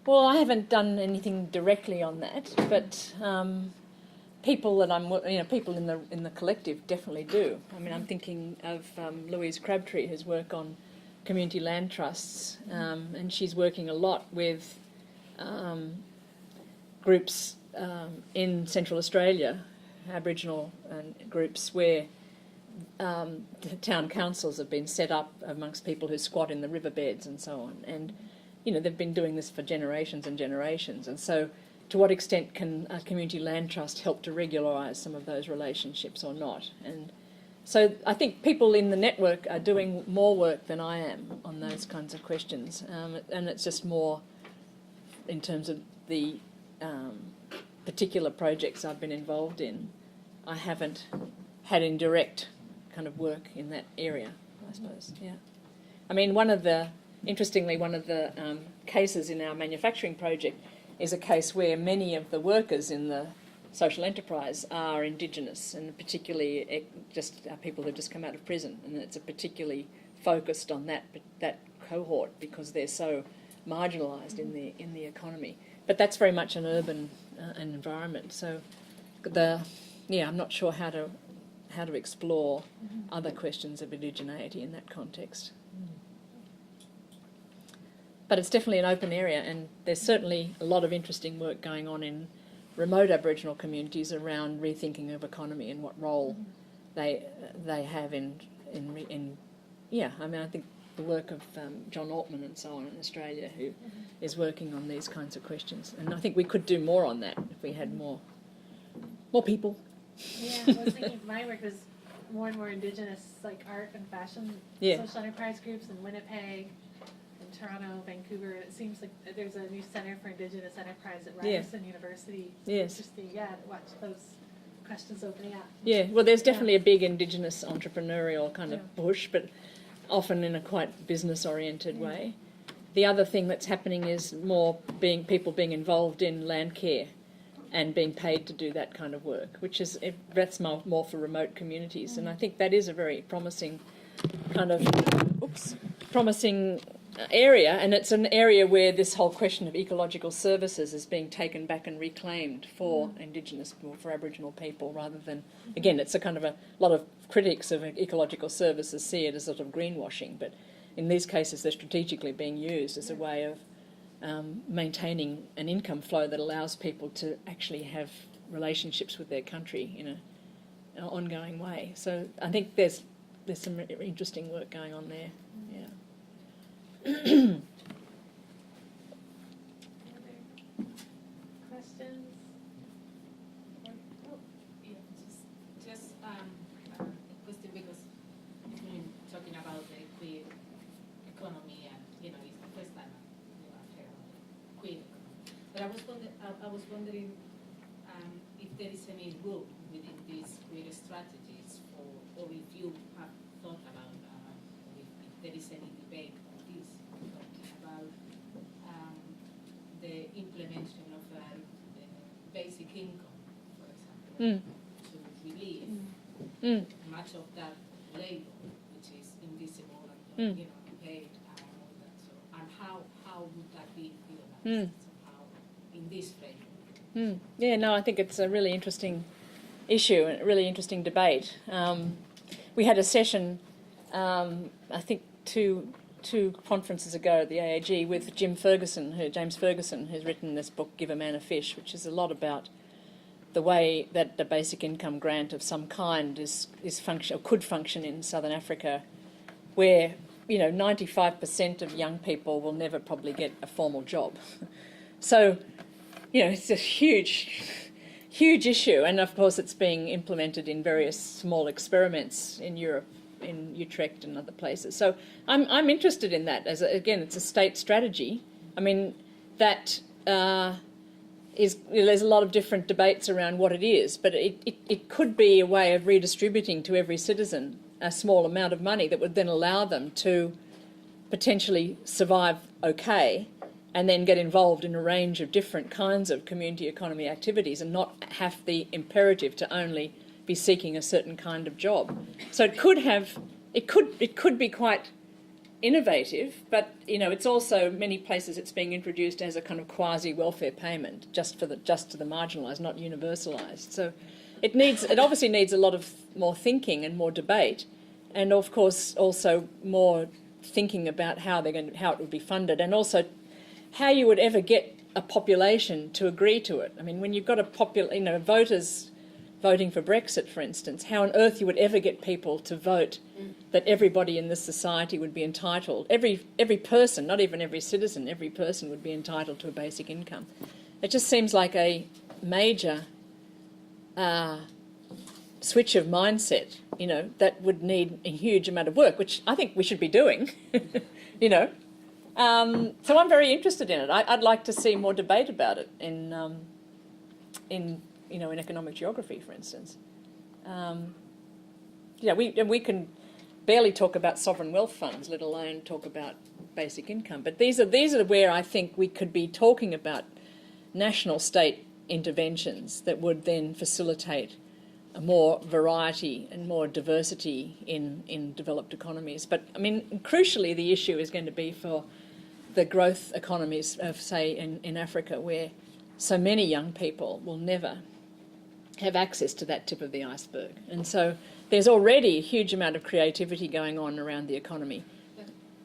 Well, I haven't done anything directly on that, but people that people in the collective definitely do. I mean, I'm thinking of Louise Crabtree, whose work on community land trusts, and she's working a lot with groups in Central Australia, Aboriginal groups, where the town councils have been set up amongst people who squat in the riverbeds and so on. And, they've been doing this for generations and generations. And so to what extent can a community land trust help to regularise some of those relationships or not? And so I think people in the network are doing more work than I am on those kinds of questions. And it's just more in terms of the particular projects I've been involved in. I haven't had indirect kind of work in that area, I suppose, yeah. I mean, interestingly, one of the cases in our manufacturing project is a case where many of the workers in the social enterprise are Indigenous, and particularly just people who've just come out of prison, and it's particularly focused on that cohort because they're so marginalised in the economy. But that's very much an urban environment. So I'm not sure how to explore other questions of indigeneity in that context. But it's definitely an open area, and there's certainly a lot of interesting work going on in remote Aboriginal communities around rethinking of economy and what role they have in. I mean, I think the work of John Altman and so on in Australia, who is working on these kinds of questions, and I think we could do more on that if we had more people. Yeah, I was thinking my work was more and more Indigenous, like art and fashion social enterprise groups in Winnipeg, in Toronto, Vancouver. It seems like there's a new Centre for Indigenous Enterprise at Ryerson University. It's interesting, to watch those questions opening up. Yeah, well, there's definitely a big Indigenous entrepreneurial kind of push, but often in a quite business-oriented way. The other thing that's happening is people being involved in land care and being paid to do that kind of work, that's more for remote communities. And I think that is a very promising kind of promising area, and it's an area where this whole question of ecological services is being taken back and reclaimed for Indigenous, for Aboriginal people, rather than, again, it's a lot of critics of ecological services see it as sort of greenwashing, but in these cases they're strategically being used as a way of maintaining an income flow that allows people to actually have relationships with their country in an ongoing way. So I think there's some interesting work going on there. Other questions? I was wondering if there is any room within these queer strategies for, or if you have thought about, if there is any debate on this, talking about the implementation of the basic income, for example, to relieve much of that labor, which is invisible and unpaid and all that. So, and how would that be realized somehow in this framework? Yeah, no, I think it's a really interesting issue and a really interesting debate. We had a session, I think two conferences ago at the AAG with James Ferguson, who's written this book, Give a Man a Fish, which is a lot about the way that the basic income grant of some kind is function or could function in Southern Africa, where 95% of young people will never probably get a formal job. So, it's a huge issue, and of course it's being implemented in various small experiments in Europe, in Utrecht and other places. So I'm interested in that. Again, it's a state strategy. I mean, that there's a lot of different debates around what it is, but it could be a way of redistributing to every citizen a small amount of money that would then allow them to potentially survive okay, and then get involved in a range of different kinds of community economy activities and not have the imperative to only be seeking a certain kind of job. So it could be quite innovative, but it's also many places it's being introduced as a kind of quasi welfare payment just to the marginalised, not universalised. So it obviously needs a lot of more thinking and more debate, and of course also more thinking about how it would be funded, and also how you would ever get a population to agree to it. I mean, when you've got voters voting for Brexit, for instance, how on earth you would ever get people to vote that everybody in this society would be entitled, every person, not even every citizen, every person would be entitled to a basic income. It just seems like a major switch of mindset, that would need a huge amount of work, which I think we should be doing, So I'm very interested in it. I'd like to see more debate about it in economic geography, for instance. We can barely talk about sovereign wealth funds, let alone talk about basic income. But these are where I think we could be talking about national state interventions that would then facilitate a more variety and more diversity in developed economies. But I mean, crucially, the issue is going to be for the growth economies of, say, in Africa, where so many young people will never have access to that tip of the iceberg. And so there's already a huge amount of creativity going on around the economy.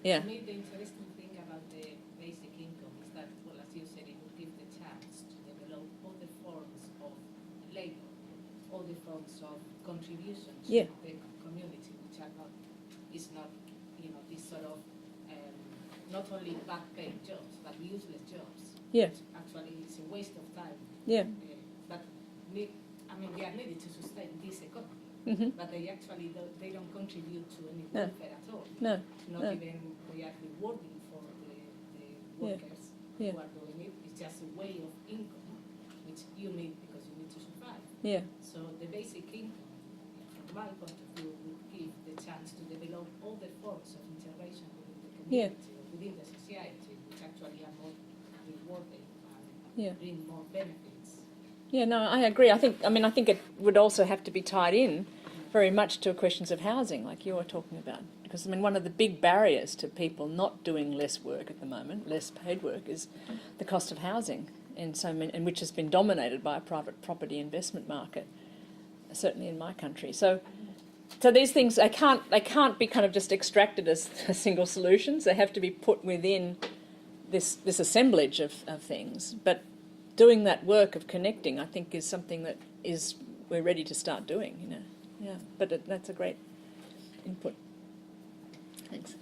Yeah. To me, the interesting thing about the basic income is that, well, as you said, it would give the chance to develop other forms of labour, other forms of contributions to the community, which are not, this sort of not only back-paid jobs, but useless jobs. Yeah. Which actually is a waste of time. Yeah. But they are needed to sustain this economy. Mm-hmm. But they actually they don't contribute to any welfare at all. No. Not even they are rewarding for the workers who are doing it. It's just a way of income which you need because you need to survive. Yeah. So the basic income, from my point of view, would give the chance to develop other forms of intervention within the community or within the society, which actually are more rewarding and bring more benefits. Yeah, no, I agree. I think it would also have to be tied in very much to questions of housing, like you were talking about. Because, one of the big barriers to people not doing less work at the moment, less paid work, is the cost of housing, and which has been dominated by a private property investment market, certainly in my country. So these things, they can't be kind of just extracted as single solutions. They have to be put within this assemblage of things. But doing that work of connecting, I think, is something that we're ready to start doing. Yeah. But that's a great input. Thanks.